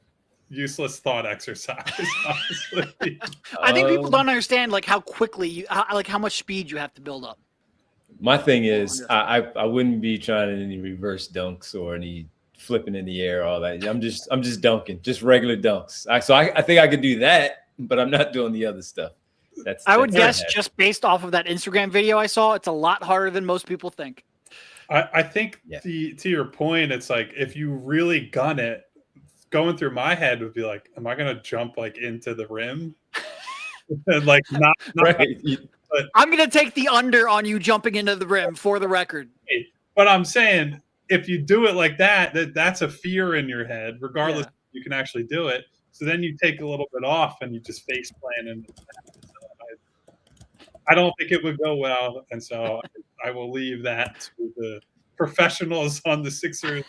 useless thought exercise, honestly. I think people don't understand like how quickly how much speed you have to build up. My thing is, I wouldn't be trying any reverse dunks or any flipping in the air, all that. I'm just dunking, just regular dunks. So I think I could do that, but I'm not doing the other stuff. I would guess just based off of that Instagram video I saw, it's a lot harder than most people think. I think to your point, it's like if you really gun it, going through my head would be like, am I going to jump like into the rim? And like not right. But I'm going to take the under on you jumping into the rim for the record. But I'm saying if you do it like that's a fear in your head, regardless if you can actually do it. So then you take a little bit off and you just face plant. And I don't think it would go well. And so I will leave that to the professionals on the Sixers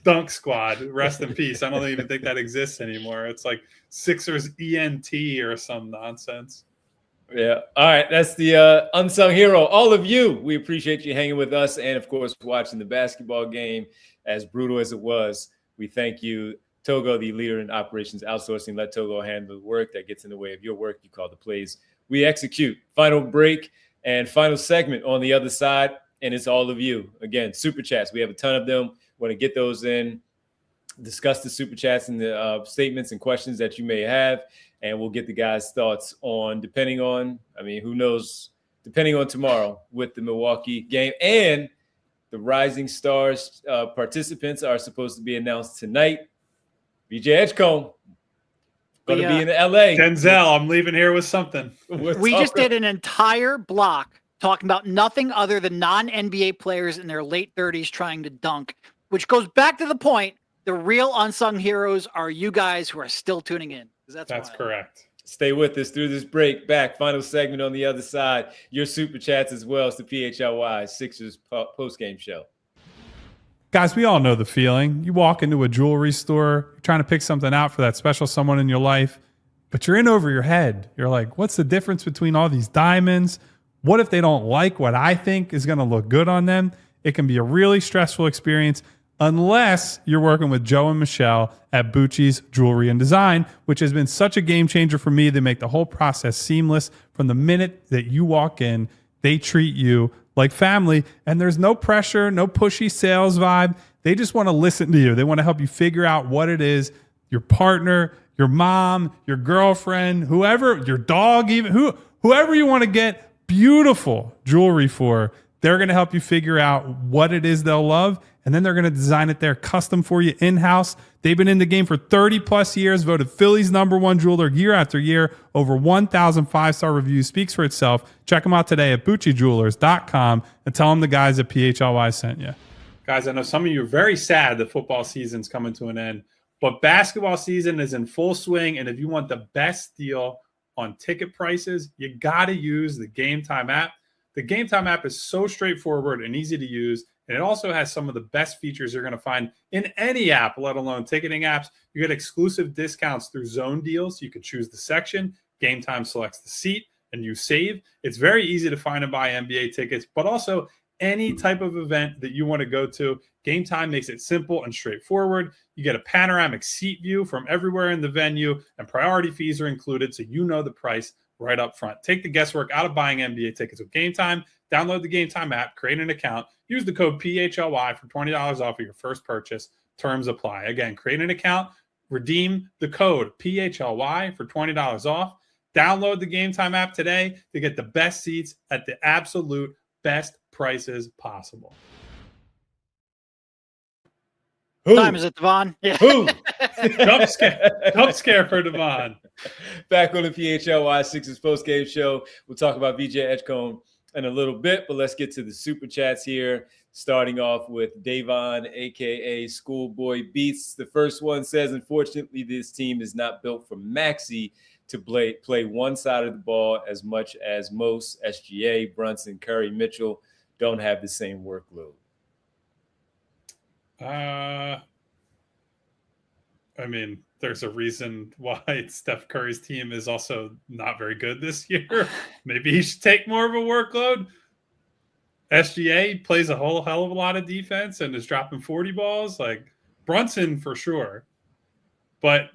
dunk squad. Rest in peace. I don't even think that exists anymore. It's like Sixers ENT or some nonsense. Yeah. All right. That's the Unsung Hero. All of you, we appreciate you hanging with us and, of course, watching the basketball game. As brutal as it was, we thank you. Togo, the leader in operations outsourcing. Let Togo handle the work that gets in the way of your work. You call the plays. We execute. Final break and final segment on the other side. And it's all of you. Again, super chats. We have a ton of them. Want to get those in, discuss the super chats and the statements and questions that you may have. And we'll get the guys' thoughts on, who knows, depending on tomorrow with the Milwaukee game. And the Rising Stars participants are supposed to be announced tonight. BJ Edgecombe going to be in LA. Denzel, I'm leaving here with something. We just did an entire block talking about nothing other than non-NBA players in their late 30s trying to dunk, which goes back to the point, the real unsung heroes are you guys who are still tuning in. That's correct. Stay with us through this break. Back, final segment on the other side. Your super chats as well as the PHLY Sixers post-game show. Guys, we all know the feeling. You walk into a jewelry store, you're trying to pick something out for that special someone in your life, but you're in over your head. You're like, what's the difference between all these diamonds? What if they don't like what I think is going to look good on them? It can be a really stressful experience unless you're working with Joe and Michelle at Bucci's Jewelry and Design, which has been such a game changer for me. They make the whole process seamless. From the minute that you walk in, they treat you like family, and there's no pressure, no pushy sales vibe. They just want to listen to you. They want to help you figure out what it is, your partner, your mom, your girlfriend, whoever, your dog, even whoever you want to get beautiful jewelry for. They're going to help you figure out what it is they'll love, and then they're going to design it there custom for you in-house. They've been in the game for 30 plus years, voted Philly's #1 jeweler year after year. Over 1,000 5-star reviews. Speaks for itself. Check them out today at BucciJewelers.com and tell them the guys at PHLY sent you. Guys, I know some of you are very sad that football season's coming to an end, but basketball season is in full swing, and if you want the best deal on ticket prices, you got to use the Game Time app. The Game Time app is so straightforward and easy to use, and it also has some of the best features you're going to find in any app, let alone ticketing apps. You get exclusive discounts through zone deals. You can choose the section. Game Time selects the seat, and you save. It's very easy to find and buy NBA tickets, but also any type of event that you want to go to. Game Time makes it simple and straightforward. You get a panoramic seat view from everywhere in the venue, and priority fees are included, so you know the price right up front. Take the guesswork out of buying NBA tickets with Game Time. Download the Game Time app, create an account, use the code PHLY for $20 off of your first purchase. Terms apply. Again, create an account, redeem the code PHLY for $20 off. Download the Game Time app today to get the best seats at the absolute best prices possible. Who? Time is it, Devon? Yeah. Who? Jump scare for Devon. Back on the PHLY Sixers postgame show. We'll talk about VJ Edgecombe in a little bit, but let's get to the super chats here. Starting off with Davon, a.k.a. Schoolboy Beats. The first one says, unfortunately, this team is not built for Maxey to play one side of the ball as much as most. SGA, Brunson, Curry, Mitchell don't have the same workload. I mean, there's a reason why Steph Curry's team is also not very good this year. Maybe he should take more of a workload. SGA plays a whole hell of a lot of defense and is dropping 40 balls. Like Brunson for sure. But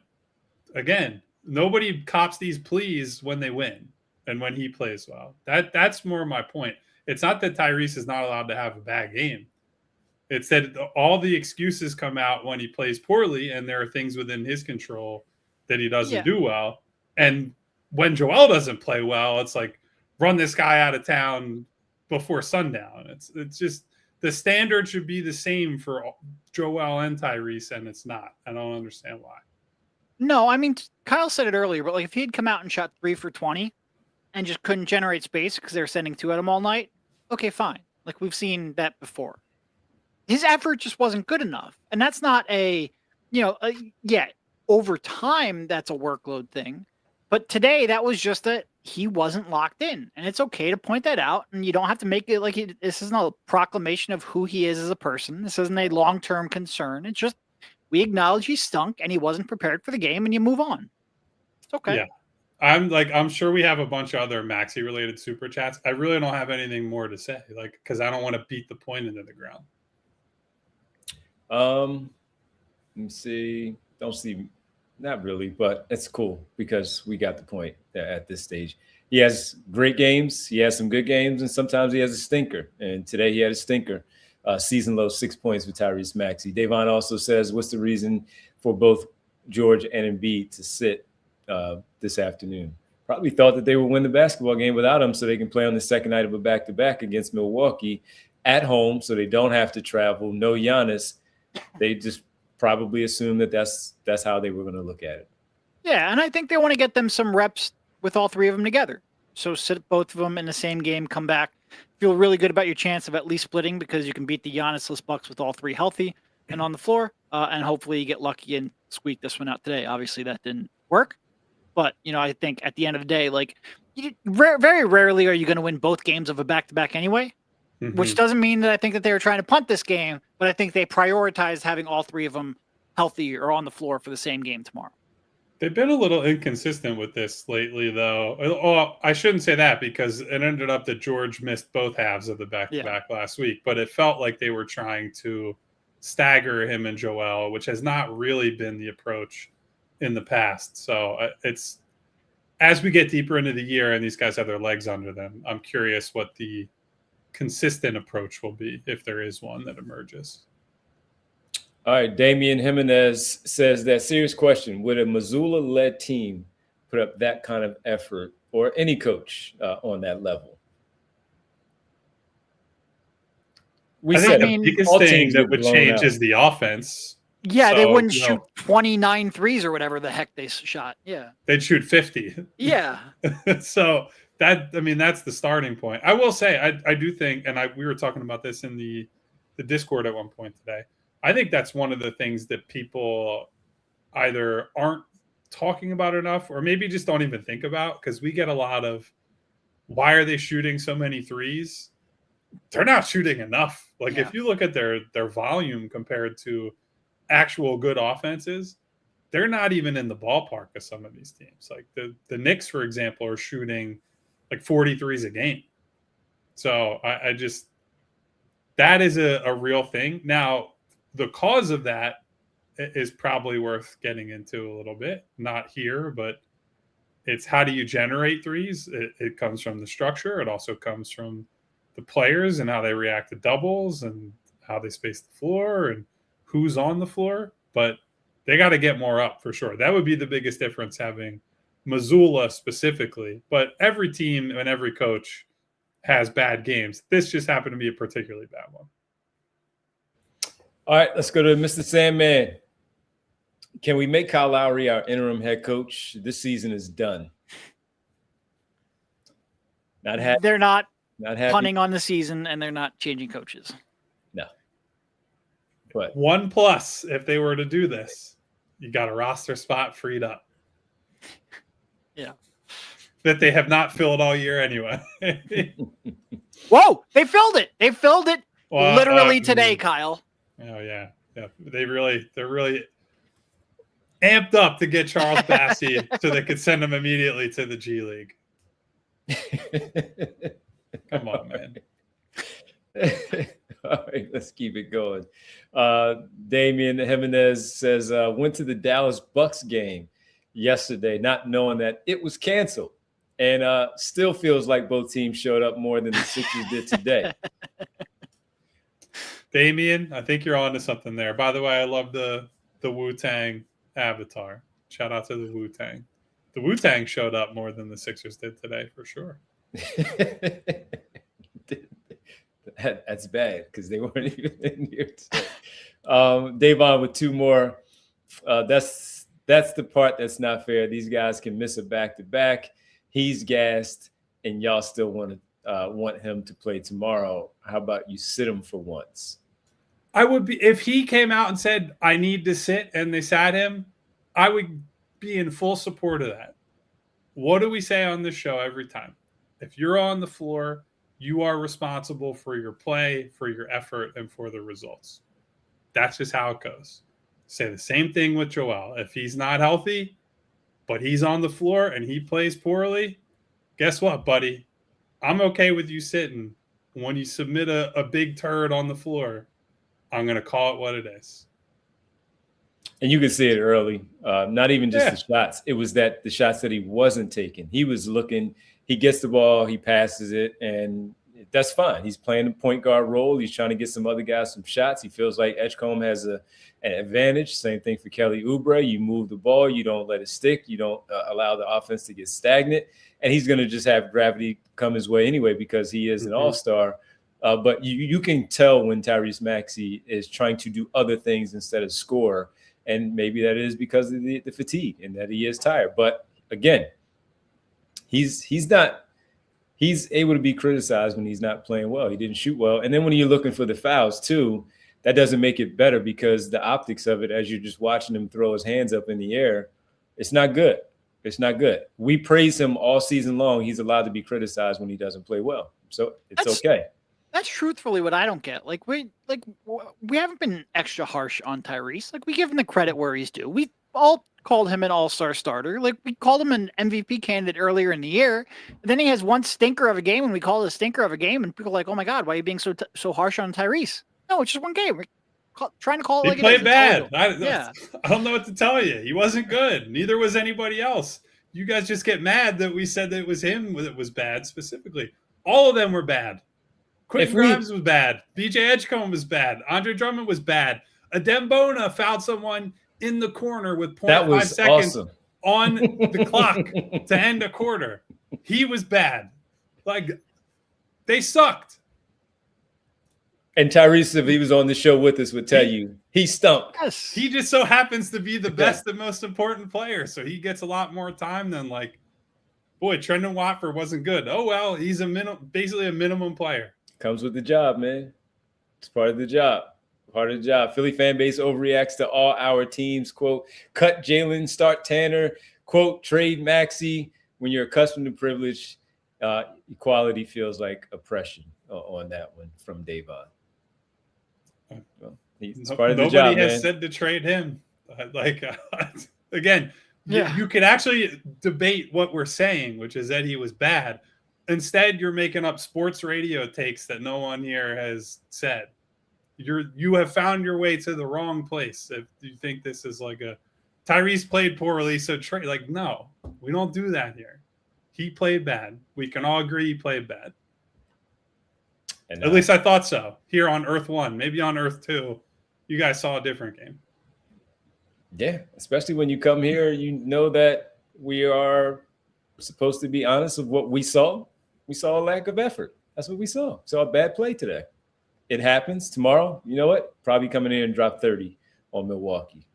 again, nobody cops these pleas when they win and when he plays well. That's more my point. It's not that Tyrese is not allowed to have a bad game. It's that all the excuses come out when he plays poorly, and there are things within his control that he doesn't do well. And when Joel doesn't play well, it's like, run this guy out of town before sundown. It's just the standard should be the same for Joel and Tyrese, and it's not. I don't understand why. No, I mean, Kyle said it earlier, but like if he'd come out and shot 3 for 20 and just couldn't generate space because they were sending 2 at him all night, okay, fine. Like we've seen that before. His effort just wasn't good enough. And that's not over time, that's a workload thing. But today, that was just that he wasn't locked in. And it's okay to point that out. And you don't have to make it like this isn't a proclamation of who he is as a person. This isn't a long-term concern. It's just we acknowledge he stunk and he wasn't prepared for the game and you move on. It's okay. Yeah. I'm sure we have a bunch of other Maxey related super chats. I really don't have anything more to say, because I don't want to beat the point into the ground. Let me see. Don't see, not really, but it's cool because we got the point at this stage. He has great games. He has some good games, and sometimes he has a stinker. And today he had a stinker. Season low 6 points with Tyrese Maxey. Davon also says, what's the reason for both George and Embiid to sit this afternoon? Probably thought that they would win the basketball game without him so they can play on the second night of a back-to-back against Milwaukee at home so they don't have to travel. No Giannis. They just probably assumed that that's how they were going to look at it. Yeah, and I think they want to get them some reps with all 3 of them together. So sit both of them in the same game, come back, feel really good about your chance of at least splitting because you can beat the Giannis-less Bucks with all 3 healthy and on the floor, and hopefully you get lucky and squeak this one out today. Obviously, that didn't work. But, I think at the end of the day, very rarely are you going to win both games of a back-to-back anyway. Mm-hmm. Which doesn't mean that I think that they were trying to punt this game, but I think they prioritized having all 3 of them healthy or on the floor for the same game tomorrow. They've been a little inconsistent with this lately, though. Oh, I shouldn't say that because it ended up that George missed both halves of the back-to-back last week, but it felt like they were trying to stagger him and Joel, which has not really been the approach in the past. So it's as we get deeper into the year and these guys have their legs under them, I'm curious what the consistent approach will be if there is one that emerges. All right, Damian Jimenez says that serious question: would a Mazzulla-led team put up that kind of effort, or any coach on that level? I think the biggest thing that would change is the offense. Yeah, they wouldn't shoot 29 threes or whatever the heck they shot. Yeah, they'd shoot 50. Yeah. So that's the starting point. I will say, I do think, and we were talking about this in the Discord at one point today. I think that's one of the things that people either aren't talking about enough or maybe just don't even think about, because we get a lot of, why are they shooting so many threes? They're not shooting enough. If you look at their volume compared to actual good offenses, they're not even in the ballpark of some of these teams. Like the Knicks, for example, are shooting 43s a game. So I just, that is a real thing. Now, the cause of that is probably worth getting into a little bit. Not here, but It's how do you generate threes? It comes from the structure. It also comes from the players and how they react to doubles and how they space the floor and who's on the floor. But they got to get more up for sure. That would be the biggest difference, having Missoula specifically. But every team and every coach has bad games. This just happened to be a particularly bad one. All right, let's go to Mr. Sandman. Can we make Kyle Lowry our interim head coach? This season is done. Not happy. They're not happy. punting on the season, and they're not changing coaches. No. But 1+ if they were to do this, you got a roster spot freed up. Yeah. That they have not filled all year anyway. Whoa, they filled it. They filled it Well, literally today, Kyle. Oh yeah. They're really amped up to get Charles Bassey so they could send him immediately to the G League. Come on, man. All right, let's keep it going. Damian Jimenez says, went to the Dallas Bucks game yesterday, not knowing that it was canceled, and still feels like both teams showed up more than the Sixers did today. Damian, I think you're onto something there. By the way, I love the Wu-Tang avatar. Shout out to the Wu-Tang. The Wu-Tang showed up more than the Sixers did today, for sure. That's bad because they weren't even in here today. Davon with 2 more. That's the part that's not fair. These guys can miss a back-to-back. He's gassed, and y'all still want him to play tomorrow. How about you sit him for once? I would be, if he came out and said, I need to sit, and they sat him, I would be in full support of that. What do we say on this show every time? If you're on the floor, you are responsible for your play, for your effort, and for the results. That's just how it goes. Say the same thing with Joel. If he's not healthy, but he's on the floor and he plays poorly, guess what, buddy? I'm okay with you sitting. When you submit a big turd on the floor, I'm going to call it what it is. And you could see it early. Not even just the shots. It was that the shots that he wasn't taking. He was looking. He gets the ball. He passes it. And that's fine. He's playing the point guard role. He's trying to get some other guys some shots. He feels like Edgecombe has an advantage. Same thing for Kelly Oubre. You move the ball. You don't let it stick. You don't allow the offense to get stagnant. And he's going to just have gravity come his way anyway because he is an all-star. But you can tell when Tyrese Maxey is trying to do other things instead of score. And maybe that is because of the fatigue and that he is tired. But again, he's able to be criticized when he's not playing well. He didn't shoot well. And then when you're looking for the fouls too, that doesn't make it better because the optics of it, as you're just watching him throw his hands up in the air, it's not good. It's not good. We praise him all season long. He's allowed to be criticized when he doesn't play well. So it's okay. That's truthfully what I don't get. We haven't been extra harsh on Tyrese. We give him the credit where he's due. We all called him an all-star starter. We called him an MVP candidate earlier in the year. And then he has one stinker of a game, and we call it a stinker of a game, and people are like, "Oh my God, why are you being so harsh on Tyrese?" No, it's just one game. We're trying to call it he like played it is. bad. I don't know what to tell you. He wasn't good. Neither was anybody else. You guys just get mad that we said that it was him that was bad specifically. All of them were bad. Quentin Grimes was bad. BJ Edgecombe was bad. Andre Drummond was bad. Adembona fouled someone in the corner with 0.5 seconds on the clock to end a quarter. He was bad. They sucked. And Tyrese, if he was on the show with us, would tell you he stunk. Yes. He just so happens to be the best and most important player. So he gets a lot more time than Trendon Watford wasn't good. Oh, well, he's basically a minimum player. Comes with the job, man. It's part of the job. Part of the job. Philly fan base overreacts to all our teams. Quote, cut Jalen, start Tanner. Quote, trade Maxey. When you're accustomed to privilege, equality feels like oppression on that one from Davon. Well, he's part of the job, Nobody has said to trade him. Again, you could actually debate what we're saying, which is that he was bad. Instead, you're making up sports radio takes that no one here has said. You have found your way to the wrong place if you think this is Tyrese played poorly, so trade. No, We don't do that here. He played bad. We can all agree he played bad. And at least I thought so. Here on Earth 1, maybe on Earth 2, you guys saw a different game. Yeah, especially when you come here, you know that we are supposed to be honest of what we saw. We saw a lack of effort. That's what we saw. Saw a bad play today. It happens. Tomorrow, you know what? Probably coming in and drop 30 on Milwaukee.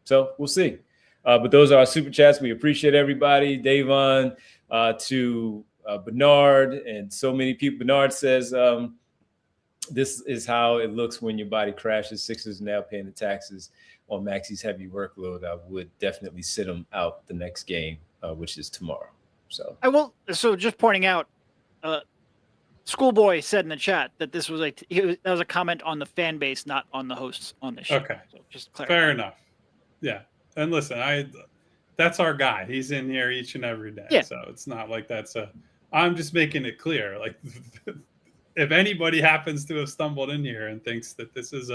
So we'll see. But those are our super chats. We appreciate everybody. Davon, to Bernard, and so many people. Bernard says, this is how it looks when your body crashes. Sixers now paying the taxes on Maxey's heavy workload. I would definitely sit him out the next game, which is tomorrow. So I will. So just pointing out, Schoolboy said in the chat that this was that was a comment on the fan base, not on the hosts on the show. Okay, so just clarify. Fair enough. Yeah, and listen, that's our guy. He's in here each and every day. Yeah. So it's not like I'm just making it clear. Like, if anybody happens to have stumbled in here and thinks that this is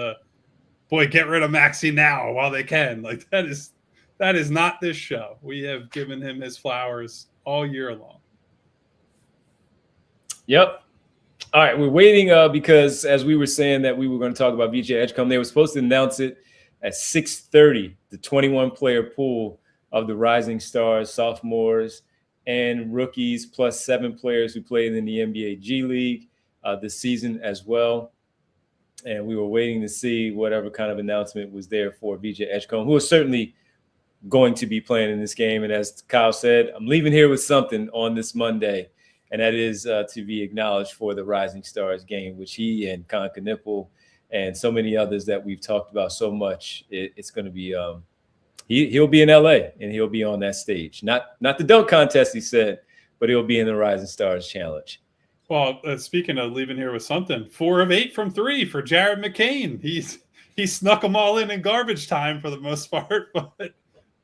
get rid of Maxey now while they can, like that is not this show. We have given him his flowers all year long. Yep. All right, we're waiting because as we were saying that we were going to talk about VJ Edgecombe, they were supposed to announce it at 6:30, the 21-player pool of the Rising Stars, sophomores, and rookies, plus 7 players who played in the NBA G League this season as well. And we were waiting to see whatever kind of announcement was there for VJ Edgecombe, who is certainly going to be playing in this game. And as Kyle said, I'm leaving here with something on this Monday, and that is to be acknowledged for the Rising Stars game, which he and Con Knipple and so many others that we've talked about so much. It's going to be he'll be in LA and he'll be on that stage. Not the dunk contest, he said, but he'll be in the Rising Stars Challenge. Well, speaking of leaving here with something, 4 of 8 from 3 for Jared McCain. He snuck them all in garbage time for the most part, but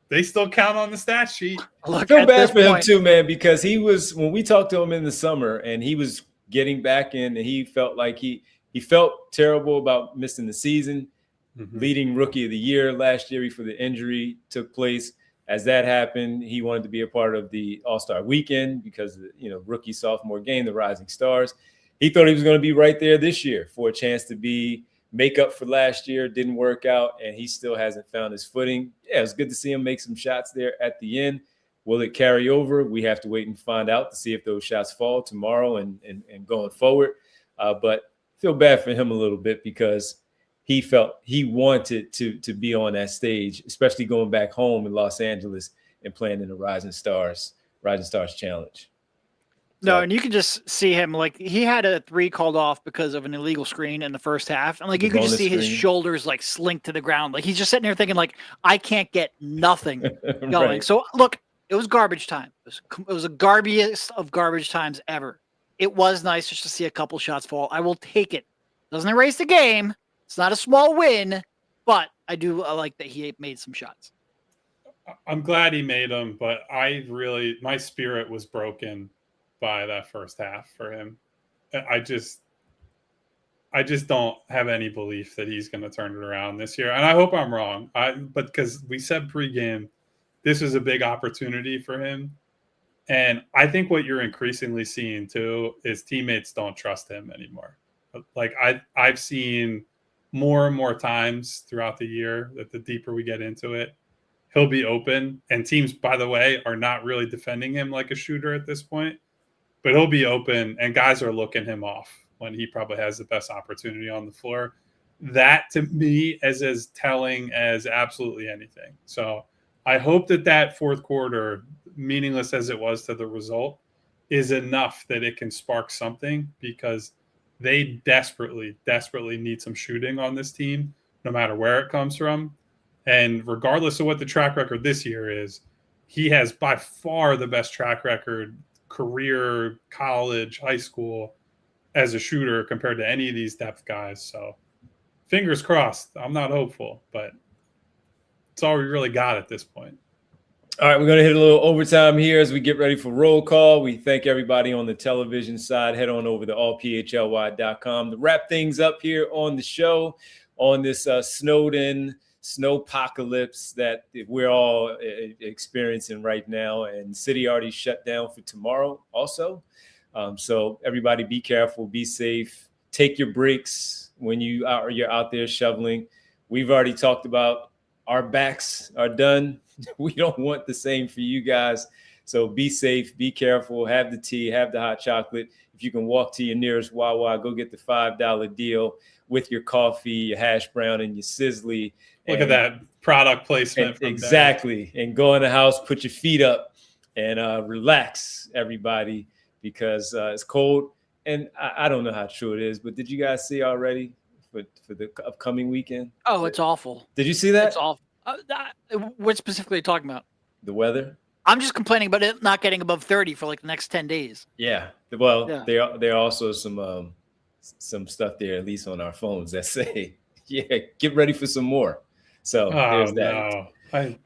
they still count on the stat sheet. I feel bad for him too, man, because when we talked to him in the summer and he was getting back in and he felt like he felt terrible about missing the season, leading rookie of the year last year before the injury took place. As that happened, he wanted to be a part of the All-Star weekend because, rookie sophomore game, the Rising Stars. He thought he was going to be right there this year for a chance to make up for last year. Didn't work out, and he still hasn't found his footing. Yeah, it was good to see him make some shots there at the end. Will it carry over? We have to wait and find out to see if those shots fall tomorrow and going forward. But I feel bad for him a little bit because he felt he wanted to be on that stage, especially going back home in Los Angeles and playing in the Rising Stars Challenge. No, and you can just see him, like, he had a 3 called off because of an illegal screen in the first half. And, like, you could just see his shoulders, like, slink to the ground. Like, he's just sitting there thinking, like, I can't get nothing going. Right. So, look, it was garbage time. It was the garbiest of garbage times ever. It was nice just to see a couple shots fall. I will take it. Doesn't erase the game. It's not a small win, but I do like that he made some shots. I'm glad he made them, but my spirit was broken by that first half for him. I just don't have any belief that he's going to turn it around this year. And I hope I'm wrong. But because we said pregame, this is a big opportunity for him. And I think what you're increasingly seeing too is teammates don't trust him anymore. Like I've seen more and more times throughout the year that the deeper we get into it, he'll be open. And teams, by the way, are not really defending him like a shooter at this point. But he'll be open, and guys are looking him off when he probably has the best opportunity on the floor. That, to me, is as telling as absolutely anything. So I hope that fourth quarter, meaningless as it was to the result, is enough that it can spark something, because they desperately, desperately need some shooting on this team, no matter where it comes from. And regardless of what the track record this year is, he has by far the best track record, career, college, high school, as a shooter compared to any of these depth guys. So fingers crossed. I'm not hopeful, but it's all we really got at this point. All right, we're going to hit a little overtime here as we get ready for roll call. We thank everybody on the television side. Head on over to allphly.com to wrap things up here on the show on this snowed-in snowpocalypse that we're all experiencing right now. And city already shut down for tomorrow also. So everybody be careful, be safe, take your breaks when you're out there shoveling. We've already talked about our backs are done. We don't want the same for you guys. So be safe, be careful, have the tea, have the hot chocolate. If you can walk to your nearest Wawa, go get the $5 deal with your coffee, your hash brown, and your sizzly. Look at that product placement. Exactly. And go in the house, put your feet up, and relax, everybody, because it's cold. And I don't know how true it is, but did you guys see already for the upcoming weekend? Oh, it's awful. Did you see that? It's awful. What specifically are you talking about? The weather? I'm just complaining about it not getting above 30 for like the next 10 days. Yeah. Well, there are also some stuff there, at least on our phones, that say, yeah, get ready for some more. So there's that. No. I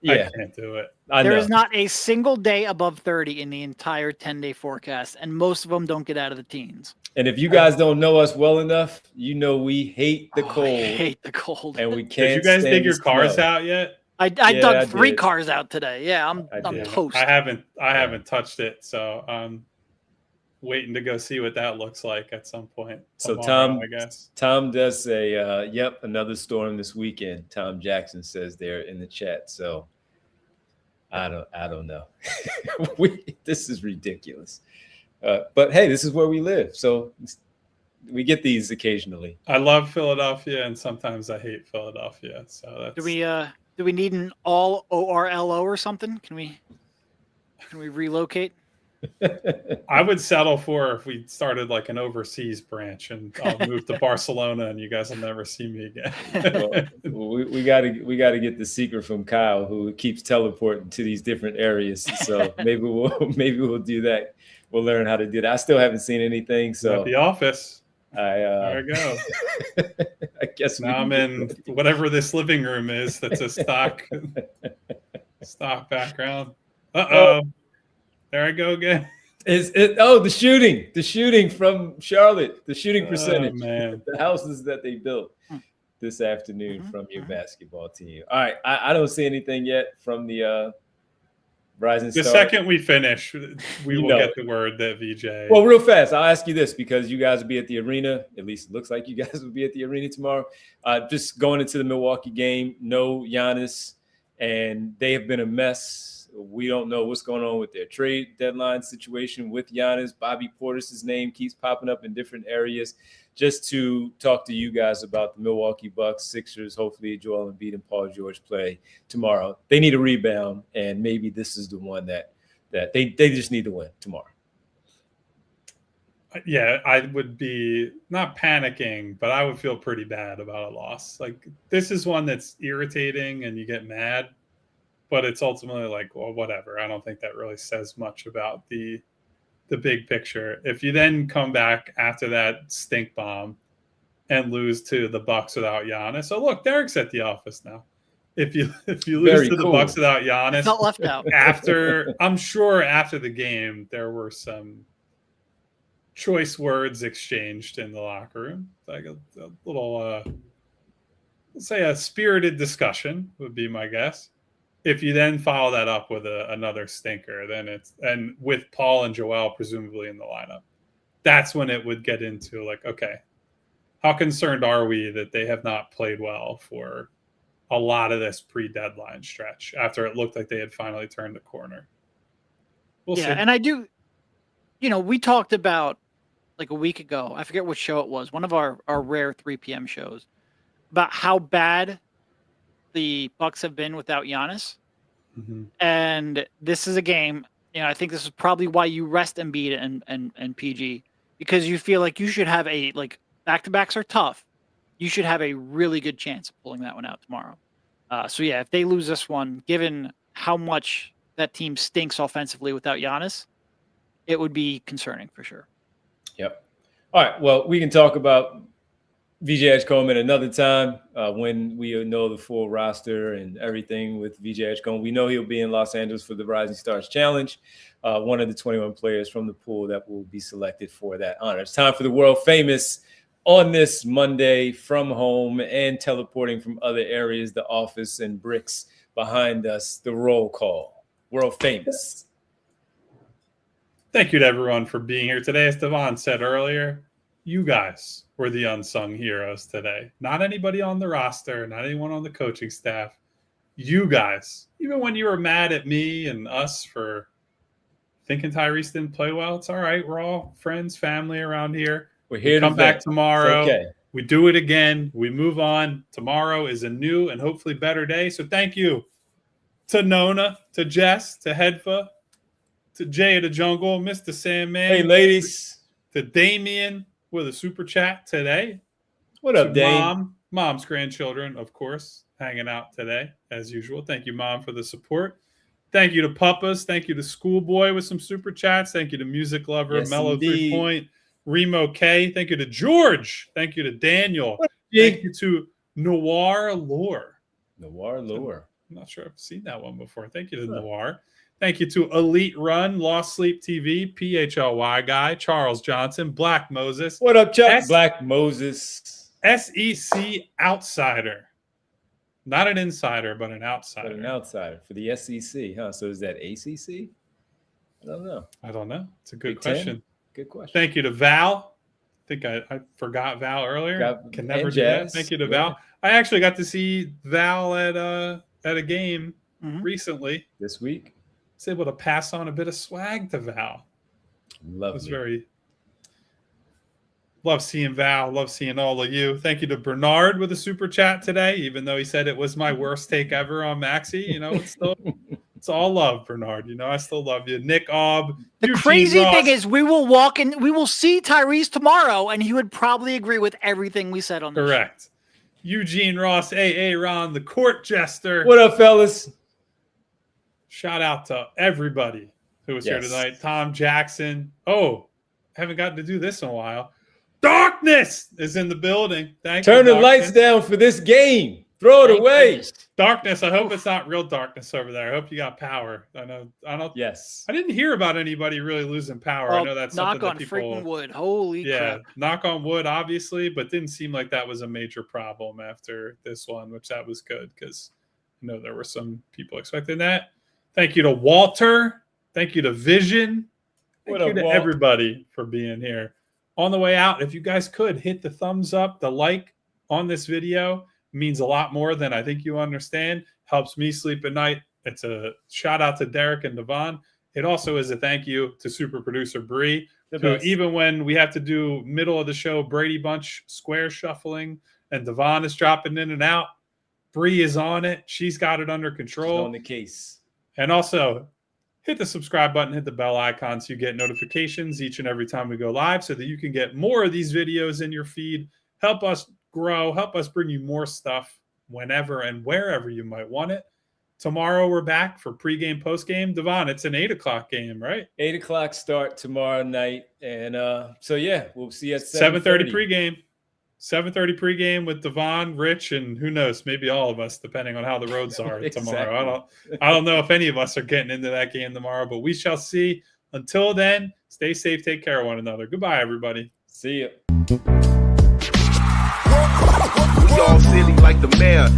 can't do it. There is not a single day above 30 in the entire 10-day forecast, and most of them don't get out of the teens. And if you guys don't know us well enough, you know we hate the cold. I hate the cold. And we can't. Did you guys dig your cars out yet? I dug 3 cars out today. Yeah, I'm toast. I haven't touched it, so I'm waiting to go see what that looks like at some point. So tomorrow, I guess Tom does say, "Yep, another storm this weekend." Tom Jackson says there in the chat. So I don't know. This is ridiculous. But hey, this is where we live, so we get these occasionally. I love Philadelphia, and sometimes I hate Philadelphia. So that's... Do we need an all ORLO or something? Can we relocate? I would settle for if we started like an overseas branch, and I'll move to Barcelona, and you guys will never see me again. we got to get the secret from Kyle, who keeps teleporting to these different areas. So maybe we'll do that. We'll learn how to do that. I still haven't seen anything. So at the office. There we go. I guess now I'm in whatever this living room is. That's a stock background. There I go again. The shooting from Charlotte, the shooting percentage, man. The houses that they built this afternoon from your basketball team. All right, I don't see anything yet from the Rising Star. The second we finish, we will get the word that VJ. Well, real fast, I'll ask you this because you guys will be at the arena. At least it looks like you guys will be at the arena tomorrow. Just going into the Milwaukee game, no Giannis, and they have been a mess. We don't know what's going on with their trade deadline situation with Giannis. Bobby Portis' name keeps popping up in different areas. Just to talk to you guys about the Milwaukee Bucks, Sixers, hopefully Joel Embiid and Paul George play tomorrow. They need a rebound, and maybe this is the one that they just need to win tomorrow. Yeah, I would be not panicking, but I would feel pretty bad about a loss. Like, this is one that's irritating and you get mad, but it's ultimately like, well, whatever. I don't think that really says much about the big picture. If you then come back after that stink bomb and lose to the Bucks without Giannis. So look, Derek's at the office now. If you lose to the Bucks without Giannis, not left out. I'm sure after the game there were some choice words exchanged in the locker room, like a little let's say a spirited discussion would be my guess. If you then follow that up with another stinker, then and with Paul and Joel presumably in the lineup, that's when it would get into like, okay, how concerned are we that they have not played well for a lot of this pre-deadline stretch after it looked like they had finally turned the corner? We'll see. And I do, we talked about like a week ago, I forget what show it was, one of our rare 3 p.m. shows, about how bad the Bucks have been without Giannis. Mm-hmm. And this is a game, I think this is probably why you rest Embiid and PG, because you feel like you should have back-to-backs are tough. You should have a really good chance of pulling that one out tomorrow. So yeah, if they lose this one, given how much that team stinks offensively without Giannis, it would be concerning for sure. Yep. All right. Well, we can talk about VJ Edgecombe at another time when we know the full roster and everything with VJ Edgecombe. We know he'll be in Los Angeles for the Rising Stars Challenge, one of the 21 players from the pool that will be selected for that honor. It's time for the world famous on this Monday from home and teleporting from other areas, the office and bricks behind us, the roll call, world famous. Thank you to everyone for being here today. As Devon said earlier, you guys were the unsung heroes today. Not anybody on the roster, not anyone on the coaching staff. You guys, even when you were mad at me and us for thinking Tyrese didn't play well, it's all right. We're all friends, family around here. We're here to come back vent. tomorrow. It's okay. We do it again. We move on. Tomorrow is a new and hopefully better day. So thank you to Nona, to Jess, to Hedfa, to Jay of the Jungle, Mr. Sandman. Hey, ladies. To Damien with a super chat today. What up, Dame? Mom's grandchildren, of course, hanging out today as usual. Thank you, Mom, for the support. Thank you to Puppas. Thank you to Schoolboy with some super chats. Thank you to Music Lover, Yes, Mellow indeed. 3 Point, Remo K. Thank you to George. Thank you to Daniel. Thank you to Noir Lore. Noir Lure. I'm not sure I've seen that one before. Thank you to Noir. Thank you to Elite Run, Lost Sleep TV, PHLY Guy, Charles Johnson, Black Moses. What up, Chuck? Black Moses. SEC Outsider. Not an insider, but an outsider. But an outsider for the SEC, huh? So is that ACC? I don't know. I don't know. It's a good Big Ten? question. Good question. Thank you to Val. I think I forgot Val earlier. Can never do that. Thank you to Val. I actually got to see Val at a game recently. This week. I was able to pass on a bit of swag to Val. Lovely. Love seeing Val. Love seeing all of you. Thank you to Bernard with a super chat today, even though he said it was my worst take ever on Maxey. You know, it's all love, Bernard. You know, I still love you. Nick Aub. The crazy thing is we will see Tyrese tomorrow, and he would probably agree with everything we said on this. Correct. Eugene Ross, AA Ron, the court jester. What up, fellas? Shout out to everybody who was here tonight. Tom Jackson. Oh, haven't gotten to do this in a while. Darkness is in the building. Turn the lights down for this game. Throw it away. Darkness. I hope it's not real darkness over there. I hope you got power. I don't. Yes. I didn't hear about anybody really losing power. Well, I know that's knock something on that people. freaking wood. Holy crap. Knock on wood, obviously, but didn't seem like that was a major problem after this one, which that was good because I know there were some people expecting that. Thank you to Walter. Thank you to Vision. Thank you to everybody for being here. On the way out, if you guys could hit the thumbs up, the like on this video means a lot more than I think you understand. Helps me sleep at night. It's a shout out to Derek and Devon. It also is a thank you to super producer Bree, who even when we have to do middle of the show Brady Bunch square shuffling and Devon is dropping in and out, Bree is on it. She's got it under control. She's on the case. And also, hit the subscribe button, hit the bell icon so you get notifications each and every time we go live so that you can get more of these videos in your feed. Help us grow. Help us bring you more stuff whenever and wherever you might want it. Tomorrow we're back for pregame, postgame. Devon, it's an 8 o'clock game, right? 8 o'clock start tomorrow night. And so, yeah, we'll see you at 7:30 pregame. 7:30 pregame with Devon, Rich, and who knows, maybe all of us, depending on how the roads are tomorrow. I don't know if any of us are getting into that game tomorrow, but we shall see. Until then, stay safe, take care of one another. Goodbye, everybody. See ya. We all silly like the mayor.